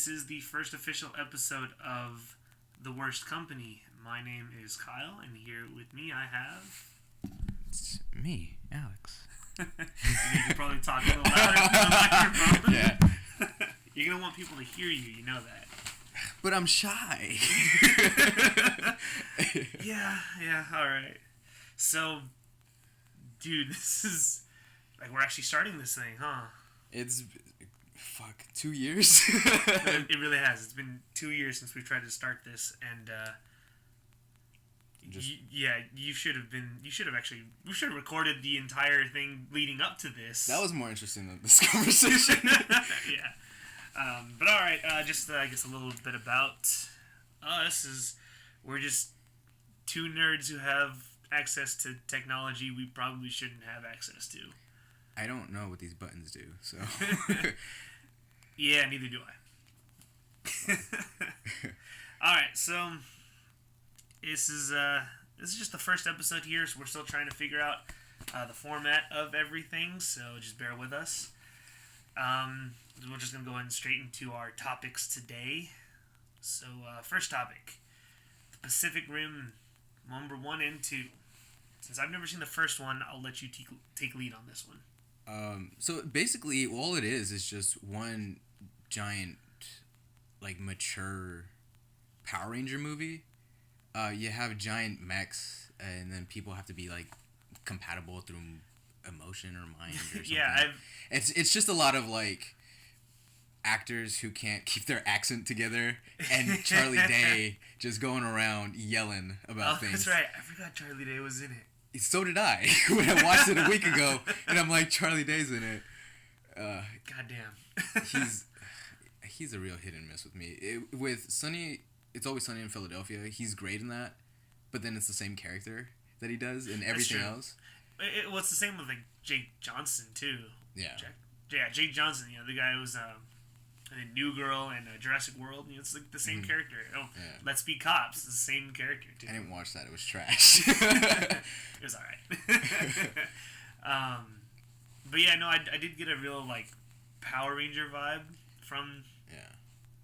This is the first official episode of The Worst Company. My name is Kyle, and here with me I have... It's me, Alex. You need to probably talk a little louder into the microphone. Yeah. You're going to want people to hear you know that. But I'm shy. Yeah, alright. So, dude, this is... Like, we're actually starting this thing, huh? It's... 2 years? It really has. It's been 2 years since we tried to start this, and, we should have recorded the entire thing leading up to this. That was more interesting than this conversation. Yeah. But alright, I guess a little bit about us is we're just two nerds who have access to technology we probably shouldn't have access to. I don't know what these buttons do, so... Yeah, neither do I. Alright, so this is just the first episode here, so we're still trying to figure out the format of everything, so just bear with us. We're just going to go ahead and straight into our topics today. So, first topic, the Pacific Rim number 1 and 2. Since I've never seen the first one, I'll let you take lead on this one. So basically, all it is just one giant, like, mature Power Ranger movie. You have giant mechs, and then people have to be, like, compatible through emotion or mind or something. Yeah, It's just a lot of, like, actors who can't keep their accent together, and Charlie Day just going around yelling about things. That's right. I forgot Charlie Day was in it. So did I, when I watched it a week ago, and I'm like, Charlie Day's in it. Goddamn. He's a real hit and miss with me. With Sunny, It's Always Sunny in Philadelphia, he's great in that, but then it's the same character that he does in everything else. It's the same with, like, Jake Johnson, too. Yeah. Jake Johnson, the guy who was in New Girl and Jurassic World. It's like the same character. Let's Be Cops. It's the same character, too. I didn't watch that. It was trash. It was alright. But yeah, no, I did get a real, like, Power Ranger vibe from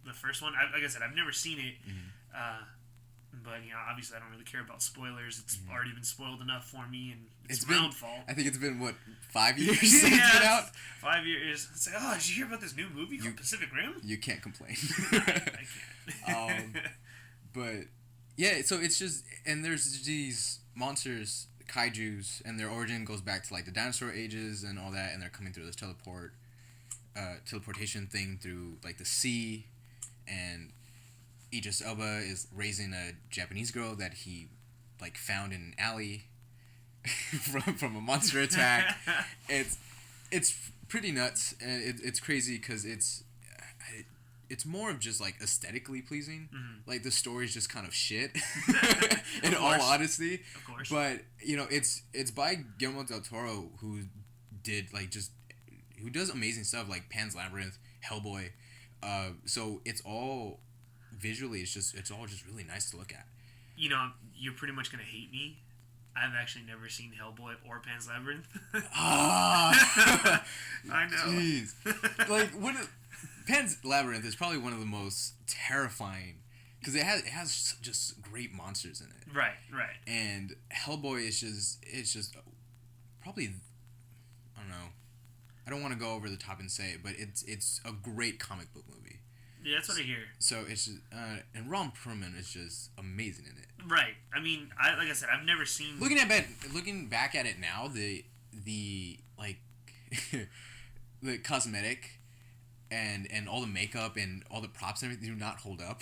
the first one. Like I said, I've never seen it. But, obviously I don't really care about spoilers. It's already been spoiled enough for me, and it's my own fault. I think it's been, 5 years since it's been out? 5 years. It's like, did you hear about this new movie called Pacific Rim? You can't complain. I can't. But, yeah, so it's just... And there's these monsters, kaijus, and their origin goes back to, like, the dinosaur ages and all that, and they're coming through this teleportation thing through, like, the sea, and... Idris Elba is raising a Japanese girl that he, like, found in an alley from a monster attack. It's pretty nuts, and it's crazy because it's more of just, like, aesthetically pleasing. Mm-hmm. Like, the story's just kind of shit, in all honesty. Of course. But, it's by Guillermo del Toro, who did, like, who does amazing stuff, like Pan's Labyrinth, Hellboy. So it's all... Visually, it's all just really nice to look at. You're pretty much gonna hate me. I've actually never seen Hellboy or Pan's Labyrinth. I know. Jeez. Like, Pan's Labyrinth is probably one of the most terrifying because it has just great monsters in it. Right. And Hellboy is just probably, I don't know. I don't want to go over the top and say it, but it's a great comic book movie. Yeah, that's what I hear. So it's just, and Ron Perlman is just amazing in it. Right. I mean, like I said, I've never seen. Looking back at it now, the like, the cosmetic, and all the makeup and all the props and everything do not hold up.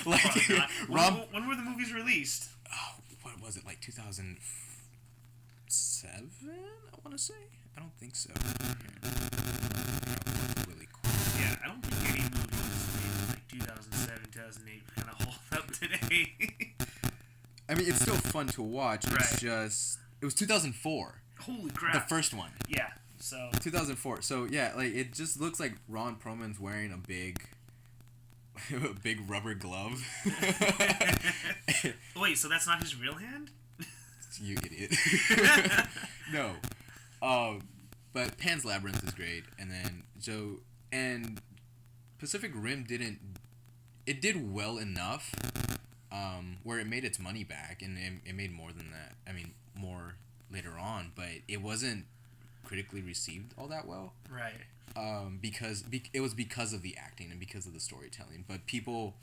Like, when were the movies released? Oh, what was it, like 2007? I want to say. I don't think so. Really cool. Yeah, I don't think any movies made in like 2007, 2008 kind of hold up today. I mean, it's still fun to watch. Right. It's just... It was 2004. Holy crap. The first one. Yeah, so... 2004. So, yeah, like, it just looks like Ron Perlman's wearing a big rubber glove. Wait, so that's not his real hand? You idiot. No. But Pan's Labyrinth is great, and then Pacific Rim didn't. It did well enough, where it made its money back, and it made more than that. I mean, more later on, but it wasn't critically received all that well. Right. Because it was because of the acting and because of the storytelling, but people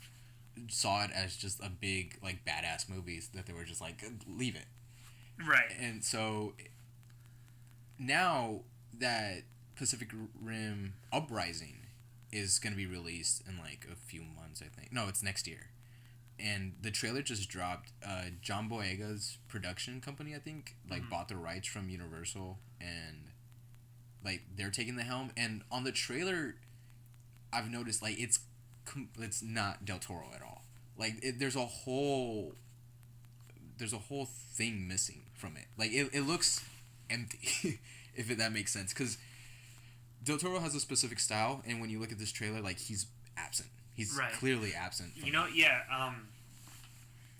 saw it as just a big like badass movies that they were just like leave it. Right. And so now that Pacific Rim Uprising is going to be released in like a few months, I think. No, it's next year. And the trailer just dropped. John Boyega's production company, I think, like bought the rights from Universal, and like they're taking the helm. And on the trailer, I've noticed like it's not Del Toro at all. Like there's a whole thing missing from it. Like it looks empty, if that makes sense. Because Del Toro has a specific style, and when you look at this trailer, like he's absent. He's clearly absent.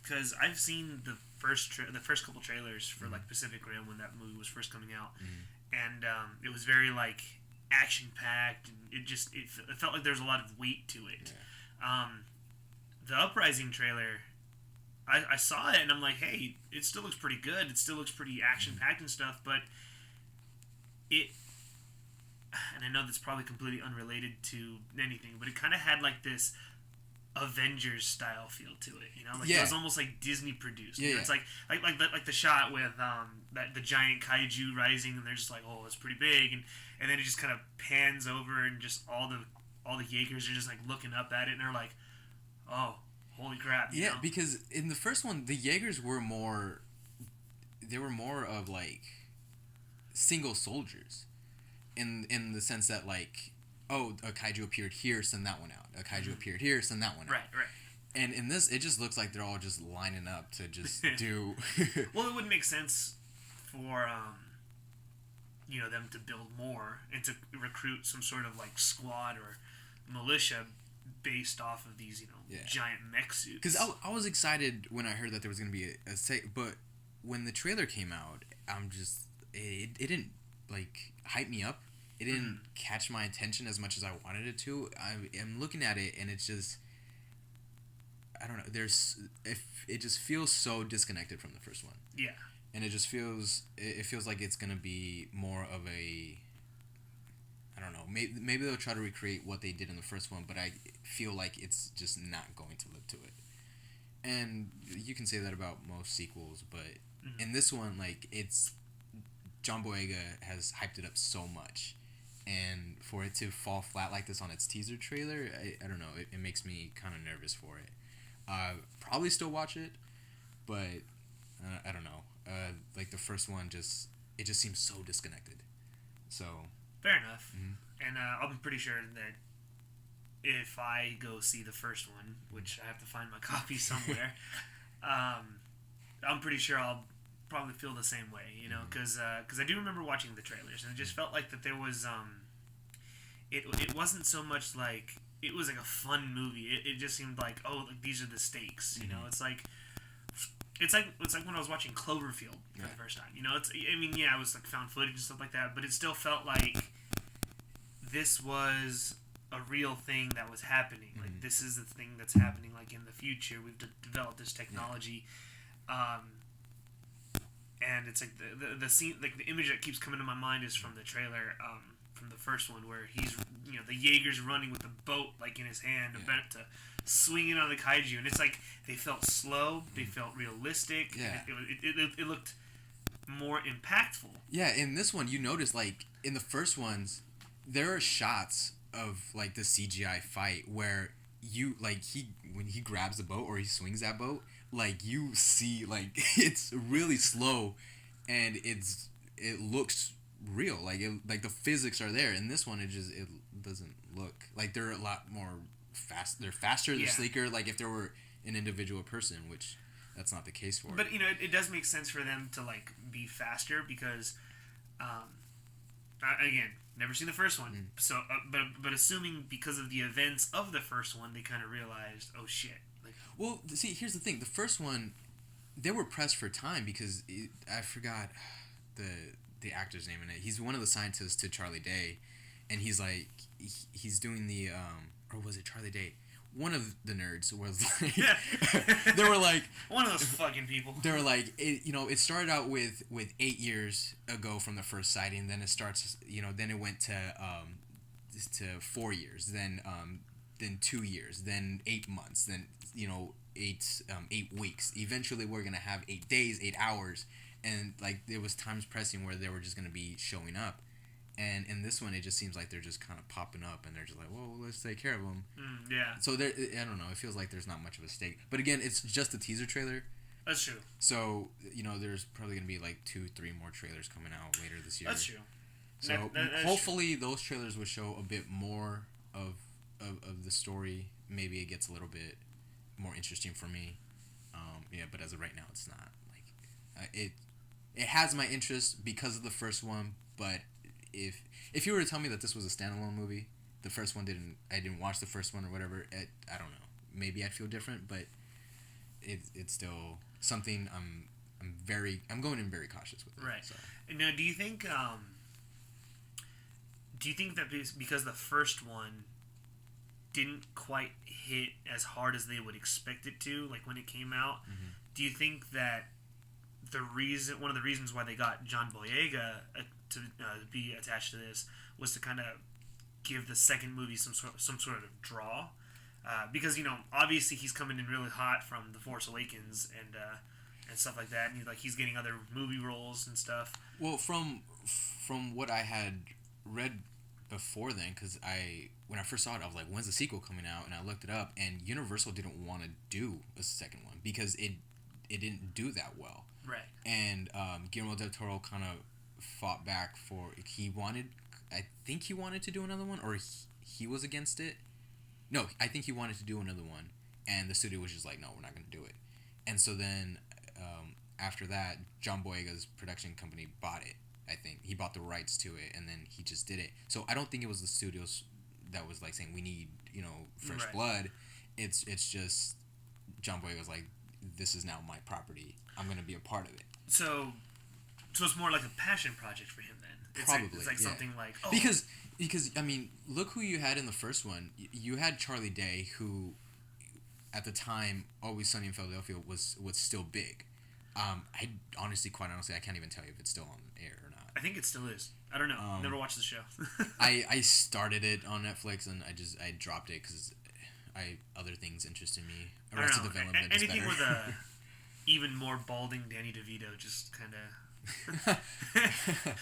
Because I've seen the first couple trailers for like Pacific Rim when that movie was first coming out, and it was very like action packed, and it felt like there was a lot of weight to it. Yeah. The Uprising trailer, I saw it and I'm like, hey, it still looks pretty good. It still looks pretty action packed and stuff, but and I know that's probably completely unrelated to anything, but it kind of had like this Avengers style feel to it, you know, like it was almost like Disney produced. Yeah, It's like the shot with that the giant kaiju rising, and they're just like, oh, it's pretty big, and then it just kind of pans over, and just all the Jaegers are just like looking up at it, and they're like, oh, holy crap! You know? Because in the first one, the Jaegers were more of like single soldiers, in the sense that like, oh, a kaiju appeared here, send that one out. A kaiju appeared here, send that one out. Right. And in this, it just looks like they're all just lining up to just do. Well, it would make sense for them to build more and to recruit some sort of like squad or militia based off of these giant mech suits. Because I was excited when I heard that there was going to be but when the trailer came out, it didn't like hype me up. It didn't catch my attention as much as I wanted it to. I'm looking at it, and it's just, I don't know. It just feels so disconnected from the first one. Yeah. And it just feels like it's gonna be more of a, I don't know. Maybe they'll try to recreate what they did in the first one, but I feel like it's just not going to live to it. And you can say that about most sequels, but in this one, like it's, John Boyega has hyped it up so much. And for it to fall flat like this on its teaser trailer, I don't know. It makes me kind of nervous for it. Probably still watch it, but I don't know. Like the first one, it just seems so disconnected. So fair enough. And I'm pretty sure that if I go see the first one, which I have to find my copy somewhere, I'm pretty sure I'll probably feel the same way, because I do remember watching the trailers, and it just felt like that there was it wasn't so much like it was like a fun movie. It just seemed like, oh, like these are the stakes, It's like when I was watching Cloverfield for the first time, it was like found footage and stuff like that, but it still felt like this was a real thing that was happening. Like this is the thing that's happening. Like in the future, we've developed this technology. And it's like the scene, like the image that keeps coming to my mind is from the trailer, from the first one, where he's, the Jaeger's running with the boat like in his hand, about to swing it on the kaiju, and it's like they felt slow, they felt realistic. Yeah. It looked more impactful. Yeah, in this one, you notice like in the first ones, there are shots of like the CGI fight where when he grabs the boat or he swings that boat, like you see like it's really slow, and it looks real, like the physics are there. In this one, it doesn't look like they're a lot more fast. They're faster, they're sleeker. Like if there were an individual person, which that's not the case for. But it does make sense for them to like be faster because, again, never seen the first one. So, but assuming because of the events of the first one, they kind of realized, oh shit. Well, see, here's the thing. The first one, they were pressed for time because I forgot the actor's name in it. He's one of the scientists to Charlie Day, and he's like he's doing the or was it Charlie Day? One of the nerds was like, Yeah. they were like, one of those fucking people. they were like, it started out with 8 years ago from the first sighting. Then it starts, then it went to 4 years, then 2 years, then 8 months, then 8 weeks. Eventually, we're gonna have 8 days, 8 hours, and like there was times pressing where they were just gonna be showing up. And in this one, it just seems like they're just kind of popping up, and they're just like, "Well, let's take care of them." Yeah. So I don't know. It feels like there's not much of a stake. But again, it's just a teaser trailer. That's true. So there's probably gonna be like 2-3 more trailers coming out later this year. That's true. So that's hopefully those trailers will show a bit more of the story. Maybe it gets a little bit more interesting for me. But as of right now, it's not. Like it has my interest because of the first one, but if you were to tell me that this was a standalone movie, the first one I didn't watch the first one or whatever, I don't know. Maybe I'd feel different, but it's still something I'm going in very cautious with it. Right. So. Now, do you think that because the first one didn't quite hit as hard as they would expect it to, like when it came out, do you think that one of the reasons why they got John Boyega to be attached to this was to kind of give the second movie some sort of draw, because obviously he's coming in really hot from The Force Awakens and stuff like that, and he's getting other movie roles and stuff. Well, from what I had read before then, because when I first saw it, I was like, when's the sequel coming out? And I looked it up, and Universal didn't want to do a second one because it didn't do that well. Right. And Guillermo del Toro kind of fought back for I think he wanted to do another one, or he was against it. No, I think he wanted to do another one, and the studio was just like, no, we're not going to do it. And so then after that, John Boyega's production company bought it. I think he bought the rights to it, and then he just did it. So I don't think it was the studios that was like saying we need fresh blood. It's just John Boyega was like, this is now my property. I'm going to be a part of it. So it's more like a passion project for him then. Probably, it's like something like because I mean, look who you had in the first one. You had Charlie Day, who at the time Always Sunny in Philadelphia was still big. Quite honestly, I can't even tell you if it's still on air or not. I think it still is. I don't know. Never watched the show. I started it on Netflix and I dropped it because other things interested me. Arrested Development is anything better. with a even more balding Danny DeVito just kind of.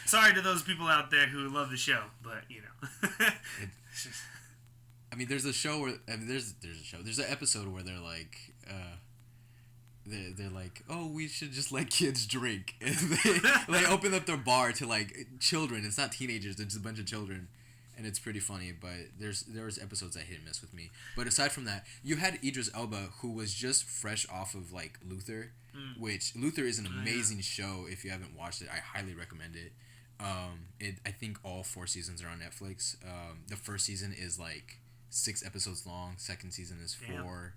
Sorry to those people out there who love the show, but I mean, there's a show where there's an episode where they're like. They're like, oh, we should just let kids drink. And they open up their bar to like children. It's not teenagers. It's a bunch of children, and it's pretty funny. But there was episodes that hit and miss with me. But aside from that, you had Idris Elba, who was just fresh off of like Luther, which Luther is an amazing show. If you haven't watched it, I highly recommend it. I think all 4 seasons are on Netflix. The first season is like 6 episodes long. Second season is 4.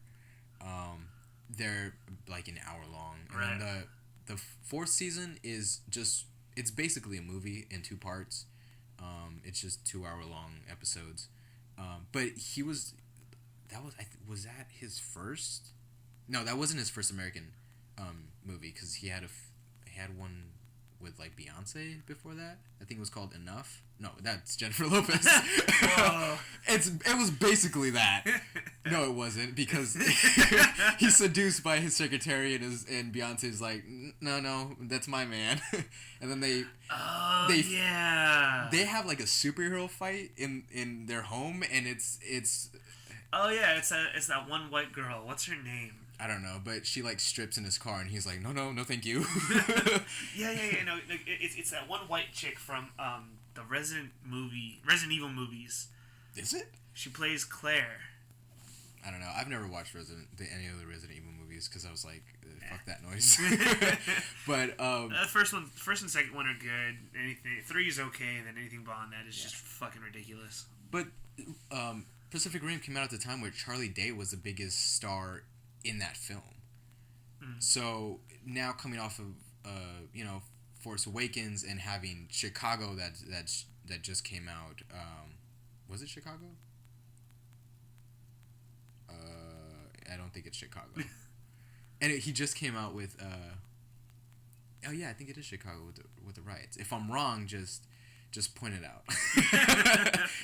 They're like an hour long, and then the 4th season is it's basically a movie in 2 parts. It's just 2-hour long episodes. But was that his first? No, that wasn't his first American movie, because he had one with like Beyonce before that. I think it was called Enough. No, that's Jennifer Lopez. It was basically that. No, it wasn't, because he's seduced by his secretary and Beyonce's like, no, that's my man. And then they have like a superhero fight in their home, and it's it's that one white girl. What's her name? I don't know, but she like strips in his car, and he's like, no, thank you. Yeah. No, it's that one white chick from the Resident Evil movies. Is it? She plays Claire. I don't know. I've never watched any of the Resident Evil movies because I was like, fuck that noise. But the first and second one are good. 3 is okay, and then anything beyond that is just fucking ridiculous. But Pacific Rim came out at the time where Charlie Day was the biggest star in that film. So now coming off of Force Awakens and having Chicago that just came out, was it Chicago? think it's Chicago. And he just came out with oh yeah, I think it is Chicago with the riots. If I'm wrong, just point it out.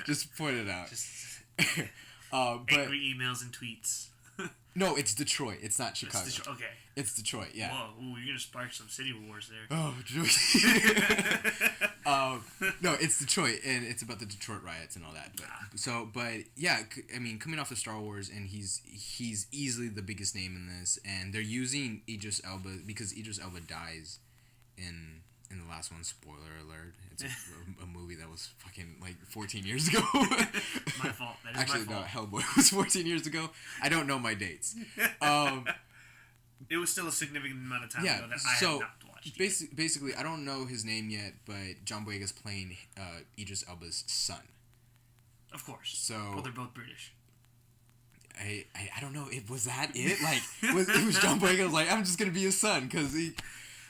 Just point it out. But angry emails and tweets. no, it's Detroit. It's not Chicago. Okay. It's Detroit. Yeah. Whoa, ooh, you're gonna spark some city wars there. Oh, no, it's Detroit, and it's about the Detroit riots and all that. But yeah, I mean, coming off of Star Wars, and he's easily the biggest name in this, and they're using Idris Elba because Idris Elba dies in the last one. Spoiler alert! It's a movie that was fucking like 14 years ago. My fault. That is Actually, my fault. no, Hellboy was 14 years ago. I don't know my dates. It was still a significant amount of time ago that I have not watched. Basically, I don't know his name yet, but John Boyega's playing Idris Elba's son. Of course. So well, they're both British. I don't know. Was that it? Like, it was John Boyega was like, I'm just gonna be his son because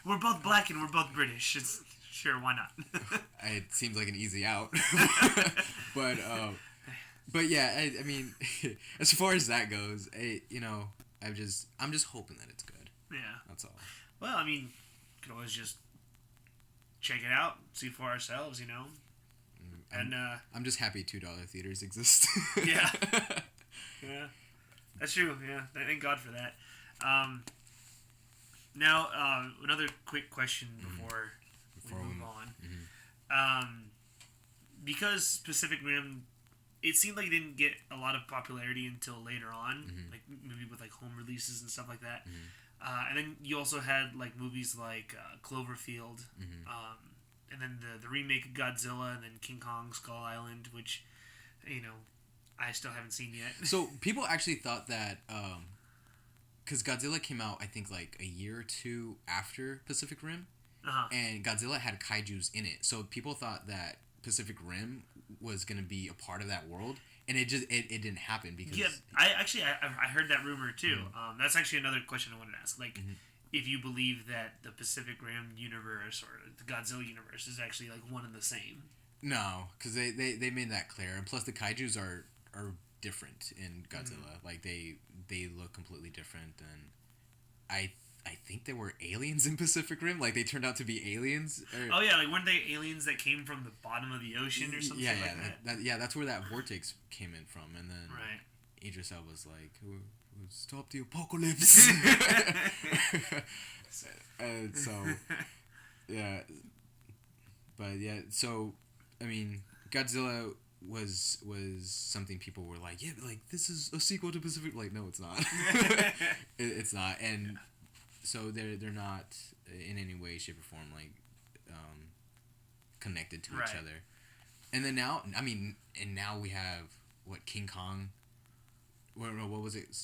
we're both black and we're both British. It's sure, why not? It seems like an easy out. But yeah, I mean, as far as that goes, I'm just hoping that it's good. Yeah. That's all. Well, I mean, we could always just check it out, see for ourselves, I'm just happy $2 theaters exist. Yeah. Yeah. That's true. Yeah. Thank God for that. Now, another quick question before we move on. Mm-hmm. Because Pacific Rim, it seemed like it didn't get a lot of popularity until later on, like maybe with like home releases and stuff like that. And then you also had like movies like Cloverfield, and then the remake of Godzilla, and then King Kong Skull Island, which I still haven't seen yet. So people actually thought that because Godzilla came out, I think like a year or two after Pacific Rim, and Godzilla had kaijus in it, so people thought that Pacific Rim was going to be a part of that world, and it didn't happen because I heard that rumor too. That's actually another question I wanted to ask, like if you believe that the Pacific Rim universe or the Godzilla universe is actually like one and the same. No, because they made that clear, and plus the kaijus are different in Godzilla. Like they look completely different, and I think they were aliens in Pacific Rim. Like they turned out to be aliens. Oh yeah, like weren't they aliens that came from the bottom of the ocean or something like that? That's where that vortex came in from, and then right. Idris Elba was like, "Stop the apocalypse." And so yeah, but yeah, so I mean, Godzilla was something people were like, yeah, like this is a sequel to Pacific. Like, no, it's not. It's not, and so they're not in any way, shape, or form like connected to each other. And then now, I mean, now we have King Kong. What was it?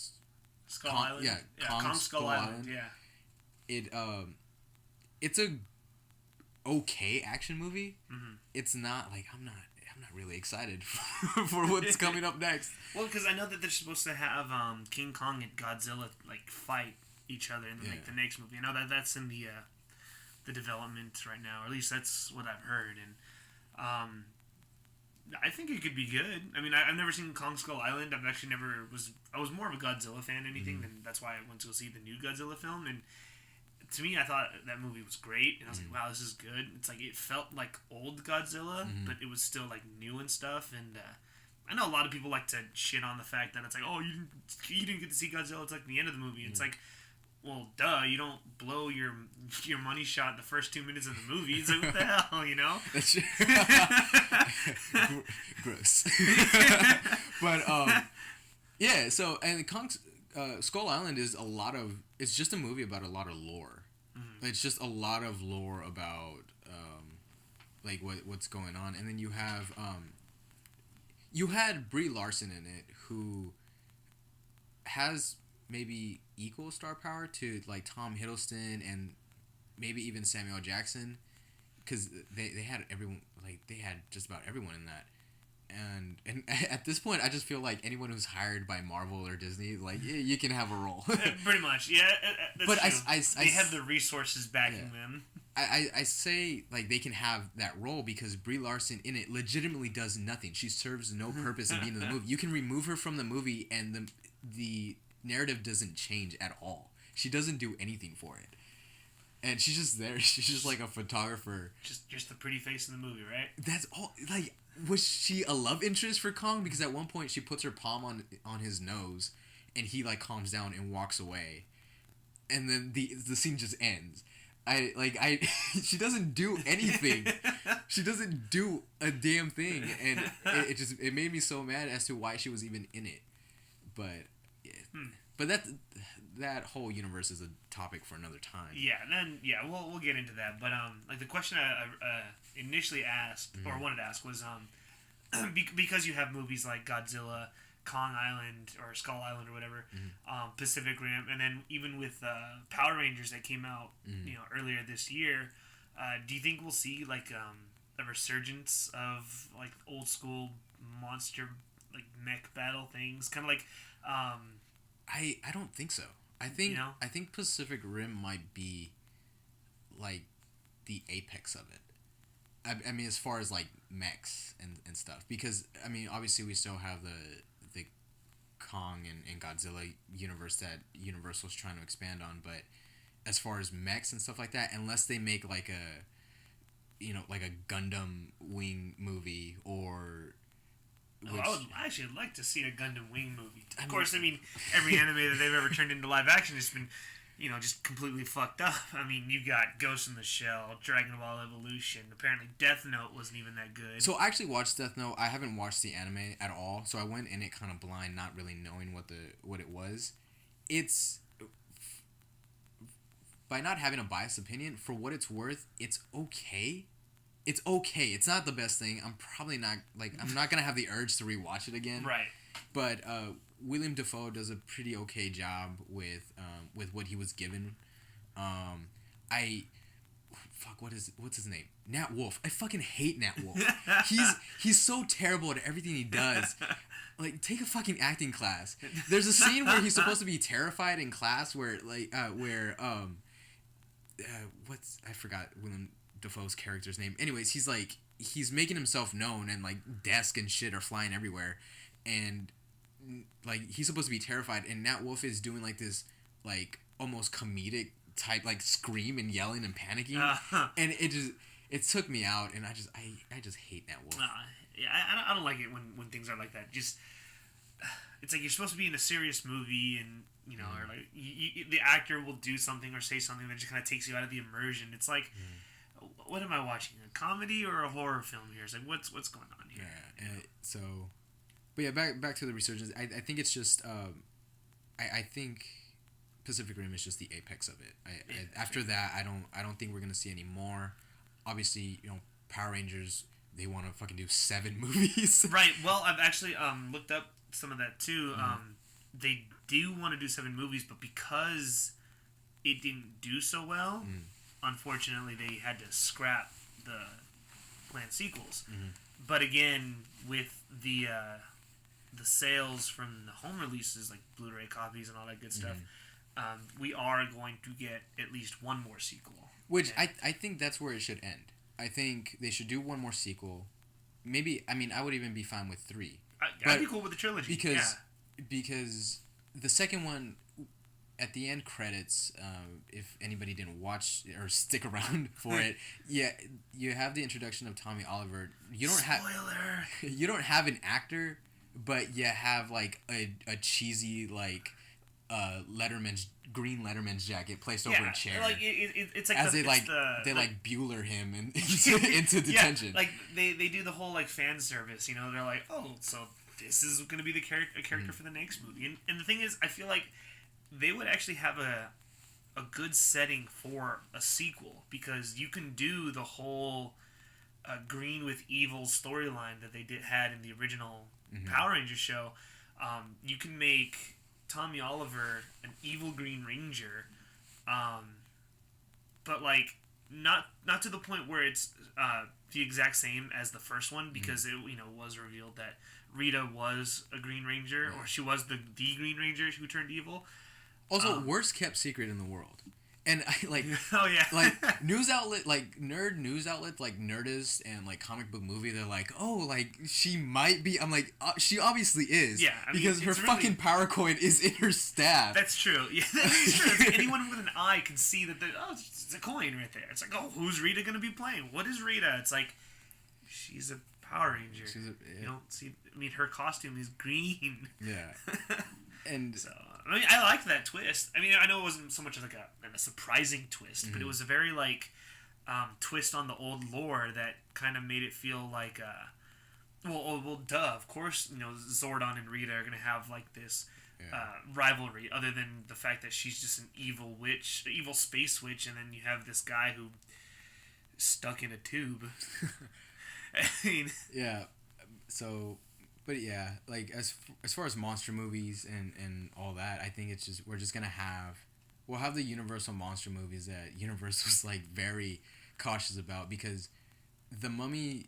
Skull Island. Yeah, Kong Skull Island. Yeah. It's a okay action movie. It's not like I'm not really excited for what's coming up next. Well, because I know that they're supposed to have King Kong and Godzilla like fight each other in the next movie. I know that's in the development right now, or at least that's what I've heard, and I think it could be good. I mean, I've never seen Kong Skull Island. I've actually I was more of a Godzilla fan than anything, and that's why I went to go see the new Godzilla film, and to me, I thought that movie was great, and I was like, wow, this is good. It's like, it felt like old Godzilla, but it was still like new and stuff, and I know a lot of people like to shit on the fact that it's like, oh, you didn't get to see Godzilla, it's like the end of the movie. It's like, well, duh, you don't blow your money shot in the first 2 minutes of the movie. It's like, what the hell, That's gross. But, yeah, so, and Skull Island is it's just a movie about a lot of lore. It's just a lot of lore about, like, what's going on. And then you have, you had Brie Larson in it, who has maybe equal star power to like Tom Hiddleston and maybe even Samuel Jackson, because they had everyone, like they had just about everyone in that, and at this point I just feel like anyone who's hired by Marvel or Disney, like, yeah, you can have a role. Pretty much, yeah. That's but true. They have the resources backing them. I say like they can have that role because Brie Larson in it legitimately does nothing. She serves no purpose in being in the movie. You can remove her from the movie and the narrative doesn't change at all. She doesn't do anything for it. And she's just there. She's just like a photographer. Just the pretty face in the movie, right? That's all. Like, was she a love interest for Kong? Because at one point she puts her palm on his nose, and he like calms down and walks away, and then the scene just ends. She doesn't do anything. She doesn't do a damn thing, and it made me so mad as to why she was even in it. But yeah. But that whole universe is a topic for another time. Yeah, and then we'll get into that. But like the question I initially asked or wanted to ask was because you have movies like Godzilla, Kong Island or Skull Island or whatever, Pacific Rim, and then even with Power Rangers that came out earlier this year, do you think we'll see like a resurgence of like old school monster like mech battle things, kind of like I don't think so. I think Pacific Rim might be like the apex of it. I mean, as far as like mechs and stuff, because I mean, obviously we still have the Kong and Godzilla universe that Universal's trying to expand on, but as far as mechs and stuff like that, unless they make like a Gundam Wing movie or I would actually like to see a Gundam Wing movie. Of course, I mean, every anime that they've ever turned into live action has been, just completely fucked up. I mean, you got Ghost in the Shell, Dragon Ball Evolution. Apparently, Death Note wasn't even that good. So I actually watched Death Note. I haven't watched the anime at all, so I went in it kind of blind, not really knowing what it was. It's, by not having a biased opinion, for what it's worth, it's okay. It's okay. It's not the best thing. I'm probably not, I'm not going to have the urge to rewatch it again. Right. But William Dafoe does a pretty okay job with what he was given. What's his name? Nat Wolff. I fucking hate Nat Wolff. He's so terrible at everything he does. Like, take a fucking acting class. There's a scene where he's supposed to be terrified in class where I forgot William Dafoe's character's name. Anyways, he's making himself known, and like desk and shit are flying everywhere, and like he's supposed to be terrified, and Nat Wolff is doing like this like almost comedic type like scream and yelling and panicking, and it took me out, and I just hate Nat Wolff. Yeah, I don't like it when things are like that. Just it's like you're supposed to be in a serious movie, and or like the actor will do something or say something that just kind of takes you out of the immersion. It's like. What am I watching? A comedy or a horror film here? It's like what's going on here? Yeah. But yeah, back to the resurgence. I think it's just I think Pacific Rim is just the apex of it. After that, I don't think we're gonna see any more. Obviously, Power Rangers, they want to fucking do 7 movies. Right. Well, I've actually looked up some of that too. They do want to do 7 movies, but because it didn't do so well. Unfortunately, they had to scrap the planned sequels. But again, with the sales from the home releases, like Blu-ray copies and all that good stuff, we are going to get at least one more sequel. Which I think that's where it should end. I think they should do one more sequel. Maybe, I mean, I would even be fine with 3. I'd be cool with the trilogy. Because the second one... At the end credits, if anybody didn't watch or stick around for it, you have the introduction of Tommy Oliver. You don't you don't have an actor, but you have like a cheesy like green Letterman's jacket placed over a chair. Like it's like as they like Bueller him into detention. Like they do the whole like fan service. They're like, oh, so this is going to be the character for the next movie. And the thing is, I feel like. They would actually have a good setting for a sequel, because you can do the whole green with evil storyline that they had in the original Power Rangers show. You can make Tommy Oliver an evil Green Ranger, but like not to the point where it's the exact same as the first one, because it was revealed that Rita was a Green Ranger, or she was the Green Ranger who turned evil. Also, worst kept secret in the world. And I like, oh yeah, like news outlet, like nerd news outlets, like Nerdist and like Comic Book Movie. They're like, oh, like she might be. I'm like, she obviously is. Yeah, I mean, because her really, fucking power coin is in her staff. That's true. Yeah, that's true. Anyone with an eye can see that. It's a coin right there. It's like, oh, who's Rita gonna be playing? What is Rita? It's like, she's a Power Ranger. You don't see. I mean, her costume is green. Yeah. And so, I mean, I liked that twist. I mean, I know it wasn't so much like a surprising twist, but it was a very like twist on the old lore that kind of made it feel like well, duh. Of course, Zordon and Rita are gonna have like this rivalry, other than the fact that she's just an evil witch, evil space witch, and then you have this guy who stuck in a tube. I mean, yeah. So, but yeah, like as far as monster movies and all that, I think it's just we'll have the Universal monster movies that Universal's like very cautious about, because The Mummy,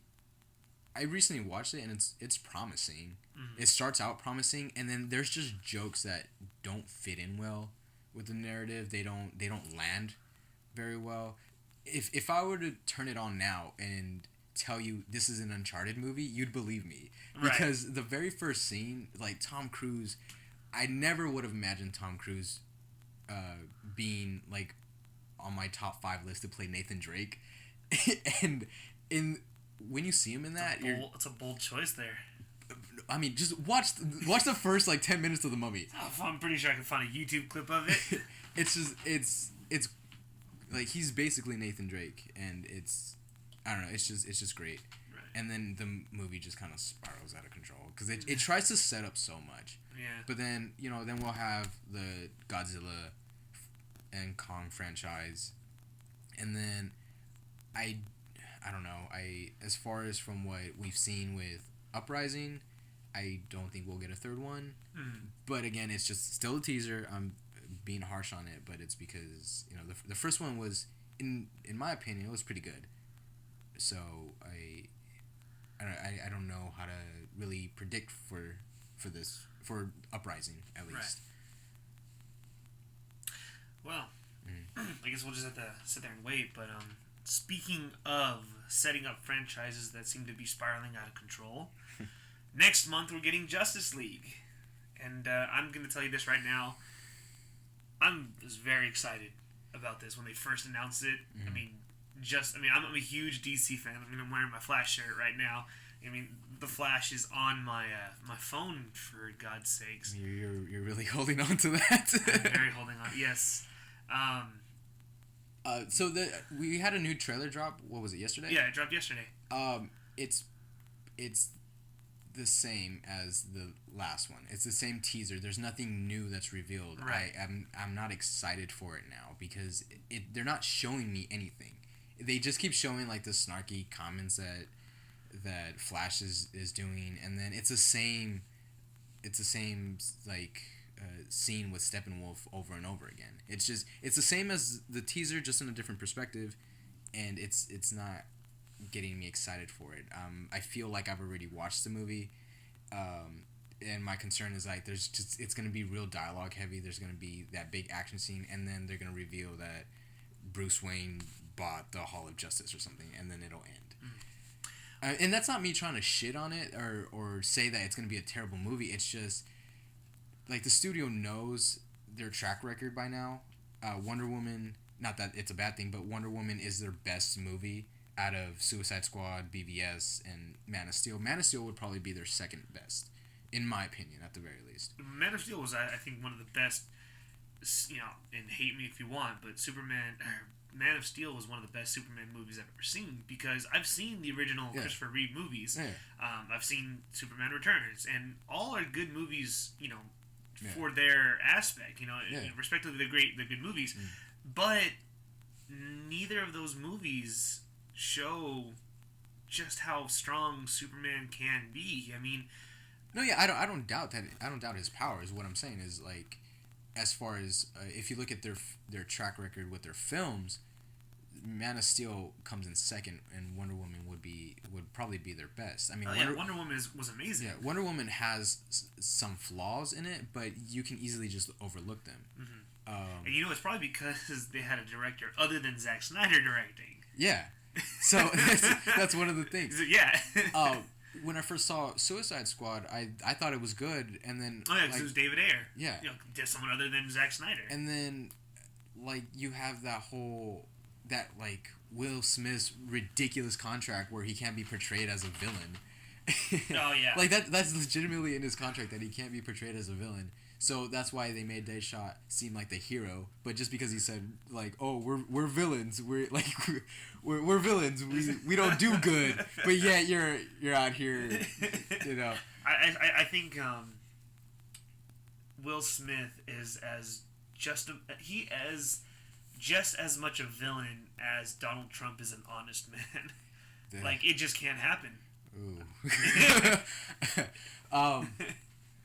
I recently watched it and it's promising. Mm-hmm. It starts out promising, and then there's just jokes that don't fit in well with the narrative. They don't land very well. If I were to turn it on now and tell you this is an Uncharted movie, you'd believe me. Because the very first scene, like Tom Cruise, I never would have imagined Tom Cruise being like on my top 5 list to play Nathan Drake. And when you see him in that, it's a bold choice there. I mean, just watch the first like 10 minutes of The Mummy. Oh, I'm pretty sure I can find a YouTube clip of it. it's like he's basically Nathan Drake, and I don't know, it's just great. Right. And then the movie just kind of spirals out of control because it tries to set up so much. Yeah. But then then we'll have the Godzilla and Kong franchise, and then I don't know. As far as from what we've seen with Uprising, I don't think we'll get a third one. Mm. But again, it's just still a teaser. I'm being harsh on it, but it's because the first one was, in my opinion, it was pretty good. So I don't know how to really predict for Uprising, at least. Right. Well, I guess we'll just have to sit there and wait. But speaking of setting up franchises that seem to be spiraling out of control, next month we're getting Justice League, and I'm going to tell you this right now. I was very excited about this when they first announced it. Mm-hmm. I'm a huge DC fan. I'm wearing my Flash shirt right now. The Flash is on my my phone, for God's sakes. You're really holding on to that. I'm very holding on. Yes. So we had a new trailer drop. What was it, yesterday? Yeah, it dropped yesterday. It's the same as the last one. It's the same teaser. There's nothing new that's revealed. Right. I'm not excited for it now because they're not showing me anything. They just keep showing like the snarky comments that Flash is doing, and then it's the same like scene with Steppenwolf over and over again. It's the same as the teaser, just in a different perspective, and it's not getting me excited for it. I feel like I've already watched the movie, and my concern is like it's gonna be real dialogue heavy. There's gonna be that big action scene, and then they're gonna reveal that Bruce Wayne bought the Hall of Justice or something, and then it'll end. And that's not me trying to shit on it or say that it's gonna be a terrible movie. It's just like the studio knows their track record by now. Wonder Woman, not that it's a bad thing, but Wonder Woman is their best movie out of Suicide Squad, BVS, and Man of Steel. Man of Steel would probably be their second best, in my opinion, at the very least. Man of Steel was, I think, one of the best, and hate me if you want, but Man of Steel was one of the best Superman movies I've ever seen, because I've seen the original Christopher Reeve movies. Yeah. I've seen Superman Returns, and all are good movies, for their aspect, respectively they're good movies. Mm. But neither of those movies show just how strong Superman can be. No, yeah, I don't doubt that. I don't doubt his powers. What I'm saying is, like, as far as if you look at their track record with their films, Man of Steel comes in second, and Wonder Woman would probably be their best. I mean, Wonder Woman was amazing. Yeah, Wonder Woman has some flaws in it, but you can easily just overlook them. Mm-hmm. And it's probably because they had a director other than Zack Snyder directing. Yeah, so that's one of the things. Yeah. When I first saw Suicide Squad, I thought it was good, and then because it was David Ayer. Yeah, just someone other than Zack Snyder. And then, you have that Will Smith's ridiculous contract where he can't be portrayed as a villain. Oh yeah. That's legitimately in his contract that he can't be portrayed as a villain. So that's why they made Deadshot seem like the hero, but just because he said we're villains, we're villains, we don't do good, but yet you're out here, I think Will Smith is just as much a villain as Donald Trump is an honest man. Yeah. It just can't happen. Ooh.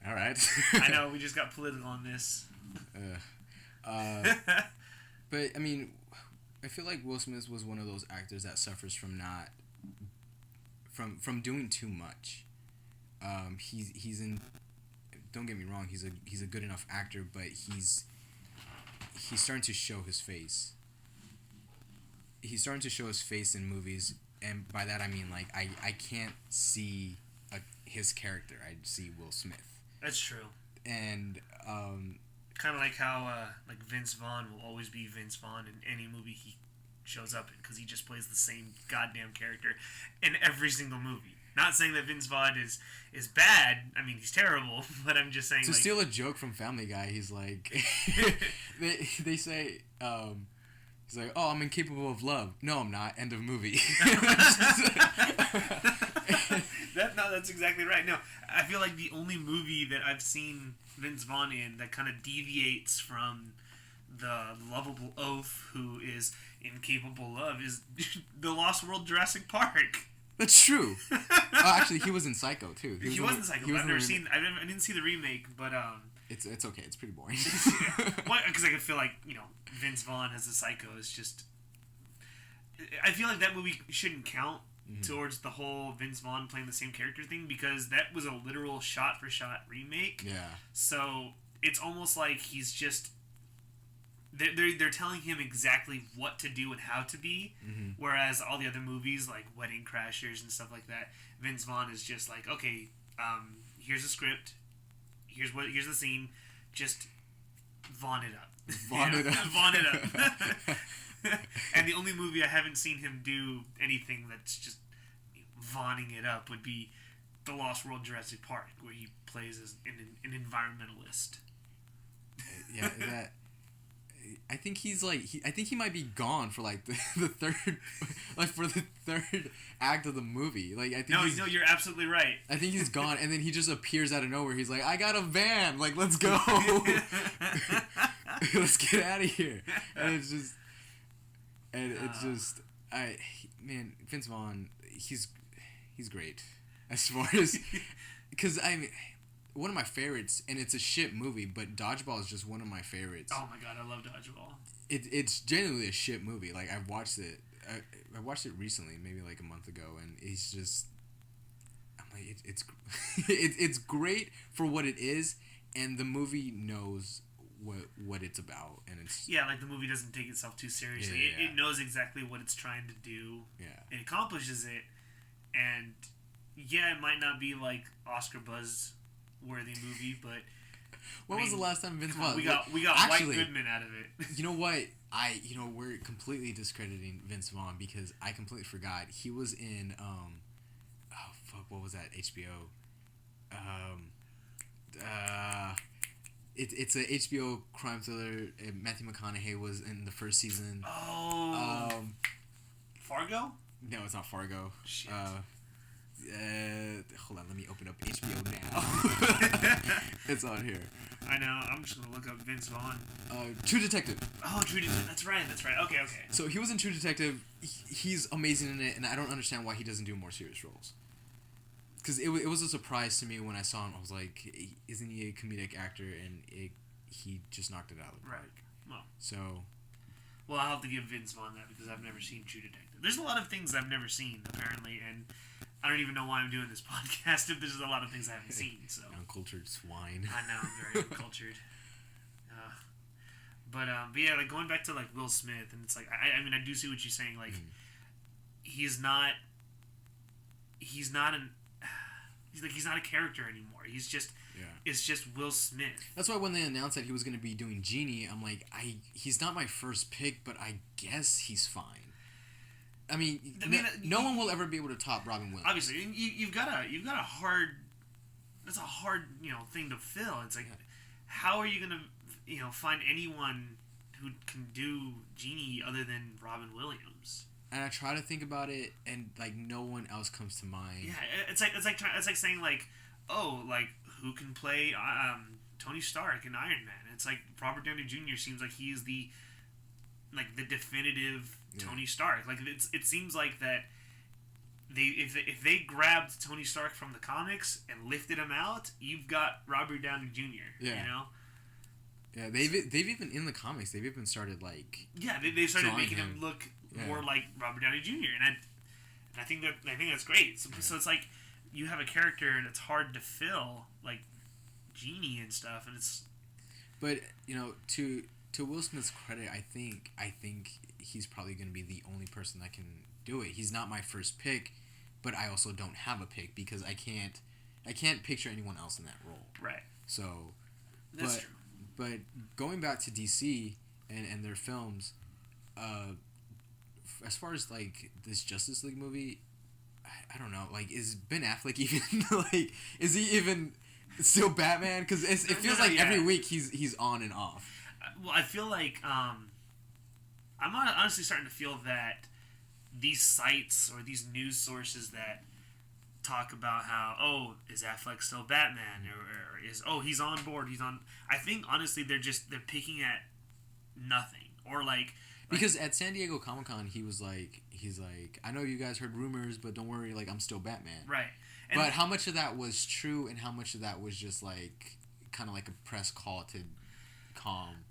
All right. I know, we just got political on this. But I mean, I feel like Will Smith was one of those actors that suffers from from doing too much. He's in. Don't get me wrong. He's a good enough actor, but he's starting to show his face. He's starting to show his face in movies, and by that I mean I can't see his character. I see Will Smith. That's true. And kind of like how Vince Vaughn will always be Vince Vaughn in any movie he shows up in, because he just plays the same goddamn character in every single movie. Not saying that Vince Vaughn is bad. I mean, he's terrible, but I'm just saying. To steal a joke from Family Guy, he's like, they say, he's like, "Oh, I'm incapable of love." No, I'm not. End of movie. That's exactly right. No, I feel like the only movie that I've seen Vince Vaughn in that kind of deviates from the lovable oaf who is incapable of is The Lost World Jurassic Park. That's true. Actually, he was in Psycho too. He was in Psycho. I didn't see the remake, but it's okay. It's pretty boring. Because I feel like Vince Vaughn as a Psycho is just. I feel like that movie shouldn't count towards the whole Vince Vaughn playing the same character thing, because that was a literal shot-for-shot remake. Yeah. So it's almost like he's just. They're telling him exactly what to do and how to be, whereas all the other movies like Wedding Crashers and stuff like that, Vince Vaughn is just like, okay, here's a script, here's the scene, just Vaughn it up. Vaughn it up. And the only movie I haven't seen him do anything that's just Vaughning it up would be The Lost World Jurassic Park, where he plays as an environmentalist. Yeah, that. I think I think he might be gone for the third act of the movie. I think no, you're absolutely right. I think he's gone, and then he just appears out of nowhere. He's like, "I got a van, let's go, let's get out of here." And it's just, Vince Vaughn, he's great as far as, because I mean. One of my favorites, and it's a shit movie, but Dodgeball is just one of my favorites. Oh my god, I love Dodgeball. It's genuinely a shit movie. I've watched it. I watched it recently, maybe a month ago, and it's just. I'm like, it's great for what it is, and the movie knows what it's about, and it's. Yeah, the movie doesn't take itself too seriously. Yeah. It knows exactly what it's trying to do. Yeah. It accomplishes it, and it might not be Oscar buzz worthy movie, but when was the last time Vince Vaughn? We got actually, White Goodman out of it. You know what? We're completely discrediting Vince Vaughn because I completely forgot he was in what was that HBO? It's a HBO crime thriller. Matthew McConaughey was in the first season. Oh. Fargo? No, it's not Fargo. Shit. Hold on, let me open up HBO now. It's on here. I know. I'm just gonna look up Vince Vaughn. True Detective. Oh, True Detective. That's right. Okay. So he was in True Detective. He's amazing in it, and I don't understand why he doesn't do more serious roles. Because it was a surprise to me when I saw him. I was like, isn't he a comedic actor? And he just knocked it out of the park. Right. Well. So. Well, I'll have to give Vince Vaughn that because I've never seen True Detective. There's a lot of things I've never seen, apparently, and I don't even know why I'm doing this podcast if there's a lot of things I haven't seen. So Uncultured swine. I know, I'm very uncultured. But yeah, like going back to like Will Smith, and it's like I mean I do see what you're saying. Like he's not he's not a character anymore. He's just it's just Will Smith. That's why when they announced that he was going to be doing Genie, I'm like, he's not my first pick, but I guess he's fine. I mean, no one will ever be able to top Robin Williams. Obviously, you've got a hard. That's a hard thing to fill. It's like, how are you gonna find anyone who can do Genie other than Robin Williams? And I try to think about it, and like no one else comes to mind. Yeah, it's like saying like, oh, like who can play Tony Stark in Iron Man? It's like Robert Downey Jr. seems like he's the definitive Tony Stark. Like it seems like that if they grabbed Tony Stark from the comics and lifted him out, you've got Robert Downey Jr. Yeah. Yeah, they've even in the comics they've even started like they started making him look more like Robert Downey Jr. and I think that's great. So it's like you have a character and it's hard to fill like Genie and stuff, and it's. But to Will Smith's credit, I think he's probably going to be the only person that can do it. He's not my first pick, but I also don't have a pick because I can't picture anyone else in that role. Right. So, that's true. But going back to DC and their films, as far as like this Justice League movie, I don't know. Like, is Ben Affleck even like? Is he even still Batman? Because it feels like every week he's on and off. Well, I feel like I'm honestly starting to feel that these sites or these news sources that talk about how is Affleck still Batman or is he's on board, he's on. I think honestly they're picking at nothing or like because at San Diego Comic-Con he's like I know you guys heard rumors, but don't worry, like I'm still Batman. Right. But how much of that was true and how much of that was just like kind of like a press call to calm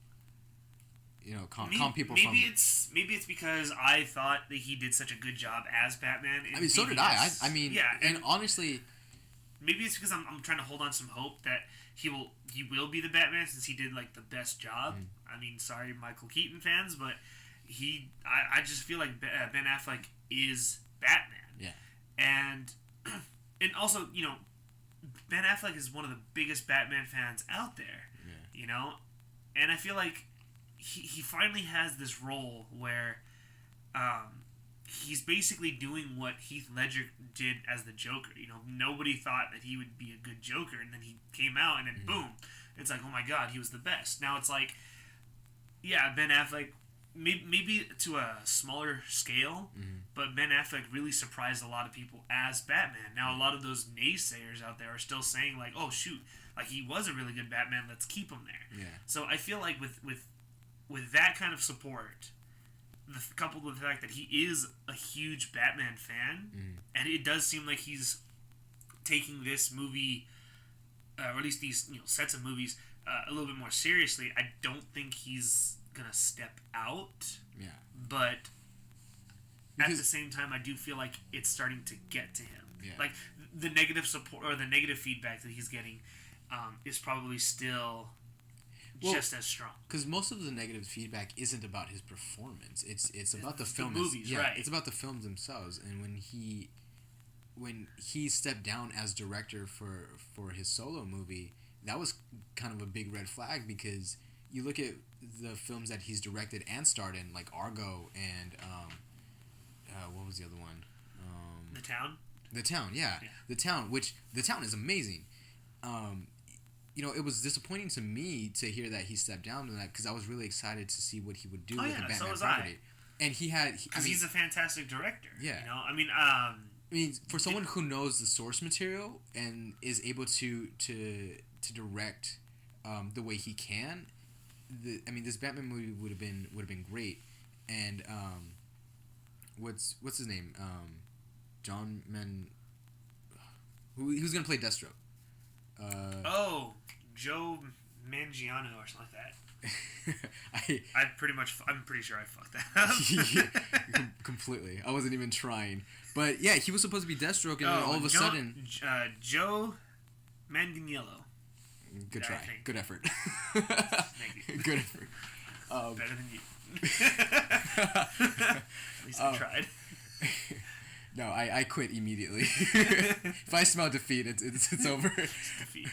people from. Maybe it's because I thought that he did such a good job as Batman. I mean, so did I. I mean, yeah, and honestly, maybe it's because I'm trying to hold on some hope that he will be the Batman since he did like the best job. I mean, sorry, Michael Keaton fans, but I just feel like Ben Affleck is Batman. Yeah, and also Ben Affleck is one of the biggest Batman fans out there. Yeah. And I feel like. He finally has this role where he's basically doing what Heath Ledger did as the Joker. Nobody thought that he would be a good Joker, and then he came out, and then boom, it's like, oh my god, he was the best. Now it's like, yeah, Ben Affleck, maybe to a smaller scale, but Ben Affleck really surprised a lot of people as Batman. Now a lot of those naysayers out there are still saying like, oh shoot, like he was a really good Batman, let's keep him there. Yeah. So I feel like with that kind of support, coupled with the fact that he is a huge Batman fan, and it does seem like he's taking this movie, or at least these sets of movies, a little bit more seriously, I don't think he's gonna step out. Yeah. But at the same time, I do feel like it's starting to get to him. Yeah. Like the negative support or the negative feedback that he's getting is probably still. Just as strong. Because most of the negative feedback isn't about his performance. It's about the film. The movies, right? It's about the films themselves. And when he stepped down as director for his solo movie, that was kind of a big red flag because you look at the films that he's directed and starred in, like Argo and what was the other one? The Town. The Town, yeah. The Town, which The Town is amazing. It was disappointing to me to hear that he stepped down from that because I was really excited to see what he would do with the Batman property. And he's a fantastic director. Yeah. I mean, for someone who knows the source material and is able to direct the way he can, this Batman movie would have been great. And what's his name? John Man. Who's gonna play Deathstroke? Joe Manganiello or something like that. I'm pretty sure I fucked that up. Yeah, completely. I wasn't even trying. But yeah, he was supposed to be Deathstroke, and then all of a sudden, Joe Manganiello. Good try. Good effort. Thank you. Good effort. Better than you. At least I tried. No, I quit immediately. If I smell defeat, it's over. Defeat.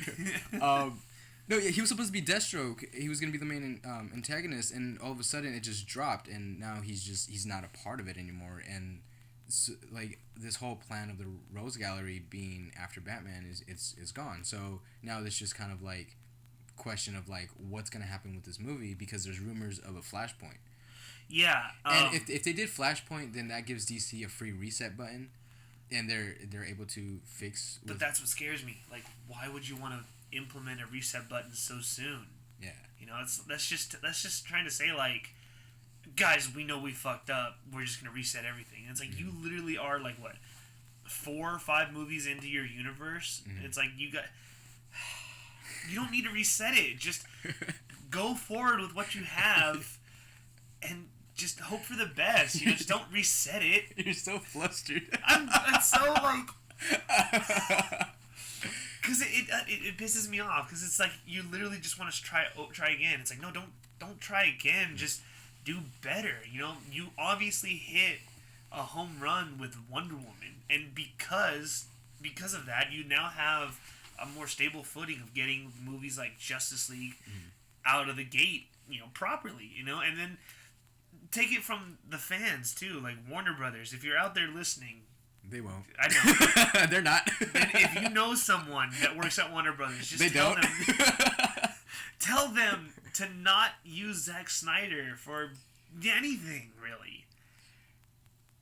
No, yeah, he was supposed to be Deathstroke. He was gonna be the main antagonist, and all of a sudden it just dropped, and now he's not a part of it anymore. And so, like, this whole plan of the Rose Gallery being after Batman is gone. So now it's just kind of like question of like what's gonna happen with this movie, because there's rumors of a Flashpoint. Yeah. And if they did Flashpoint, then that gives DC a free reset button, and they're able to fix. But that's what scares me. Like, why would you want to implement a reset button so soon? Yeah. You know, that's just trying to say, like, guys, we know we fucked up. We're just gonna reset everything. And it's like you literally are like what, 4 or 5 movies into your universe. Mm-hmm. It's like you don't need to reset it. Just go forward with what you have, and just hope for the best. You know, just don't reset it. You're so flustered. I'm so like, because it pisses me off, because it's like you literally just want to try again. It's like, no, don't try again. Just do better. You know, you obviously hit a home run with Wonder Woman, and because of that, you now have a more stable footing of getting movies like Justice League out of the gate, you know, properly, you know, and then take it from the fans too, like Warner Brothers. If you're out there listening, they won't. I know they're not. And if you know someone that works at Warner Brothers, just tell them to not use Zack Snyder for anything, really.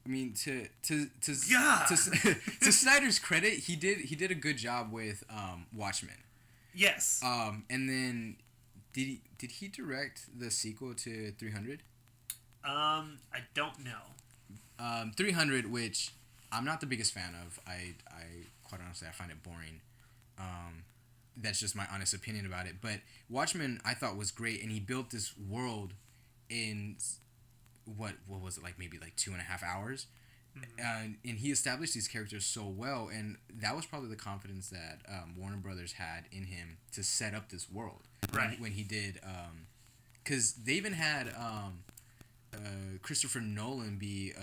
I mean, to Snyder's credit, he did a good job with Watchmen. Yes. And then did he direct the sequel to 300? I don't know. 300, which I'm not the biggest fan of. I quite honestly, I find it boring. That's just my honest opinion about it. But Watchmen, I thought, was great, and he built this world in what was it, like maybe like 2.5 hours, and he established these characters so well, and that was probably the confidence that Warner Brothers had in him to set up this world. Right. When he did, because they even had Christopher Nolan be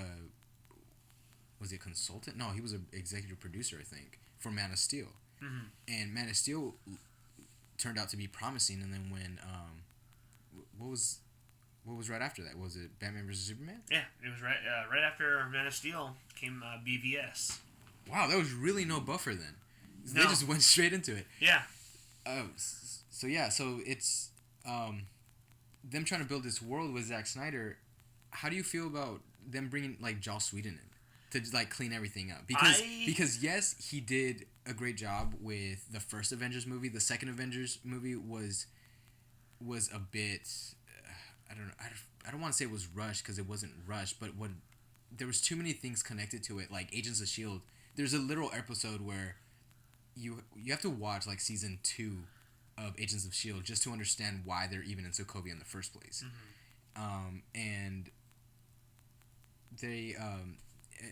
was he a consultant? No, he was an executive producer, I think, for Man of Steel. Mm-hmm. And Man of Steel turned out to be promising, and then when what was right after that? Was it Batman vs Superman? Yeah, it was right after Man of Steel came BVS. Wow, there was really no buffer then. No. They just went straight into it. Yeah. So it's them trying to build this world with Zack Snyder. How do you feel about them bringing like Joss Whedon in to like clean everything up? Because yes, he did a great job with the first Avengers movie. The second Avengers movie was a bit. I don't want to say it was rushed, because it wasn't rushed, but there was too many things connected to it, like Agents of S.H.I.E.L.D. There's a literal episode where you have to watch like season 2 of Agents of S.H.I.E.L.D. just to understand why they're even in Sokovia in the first place. Mm-hmm. And they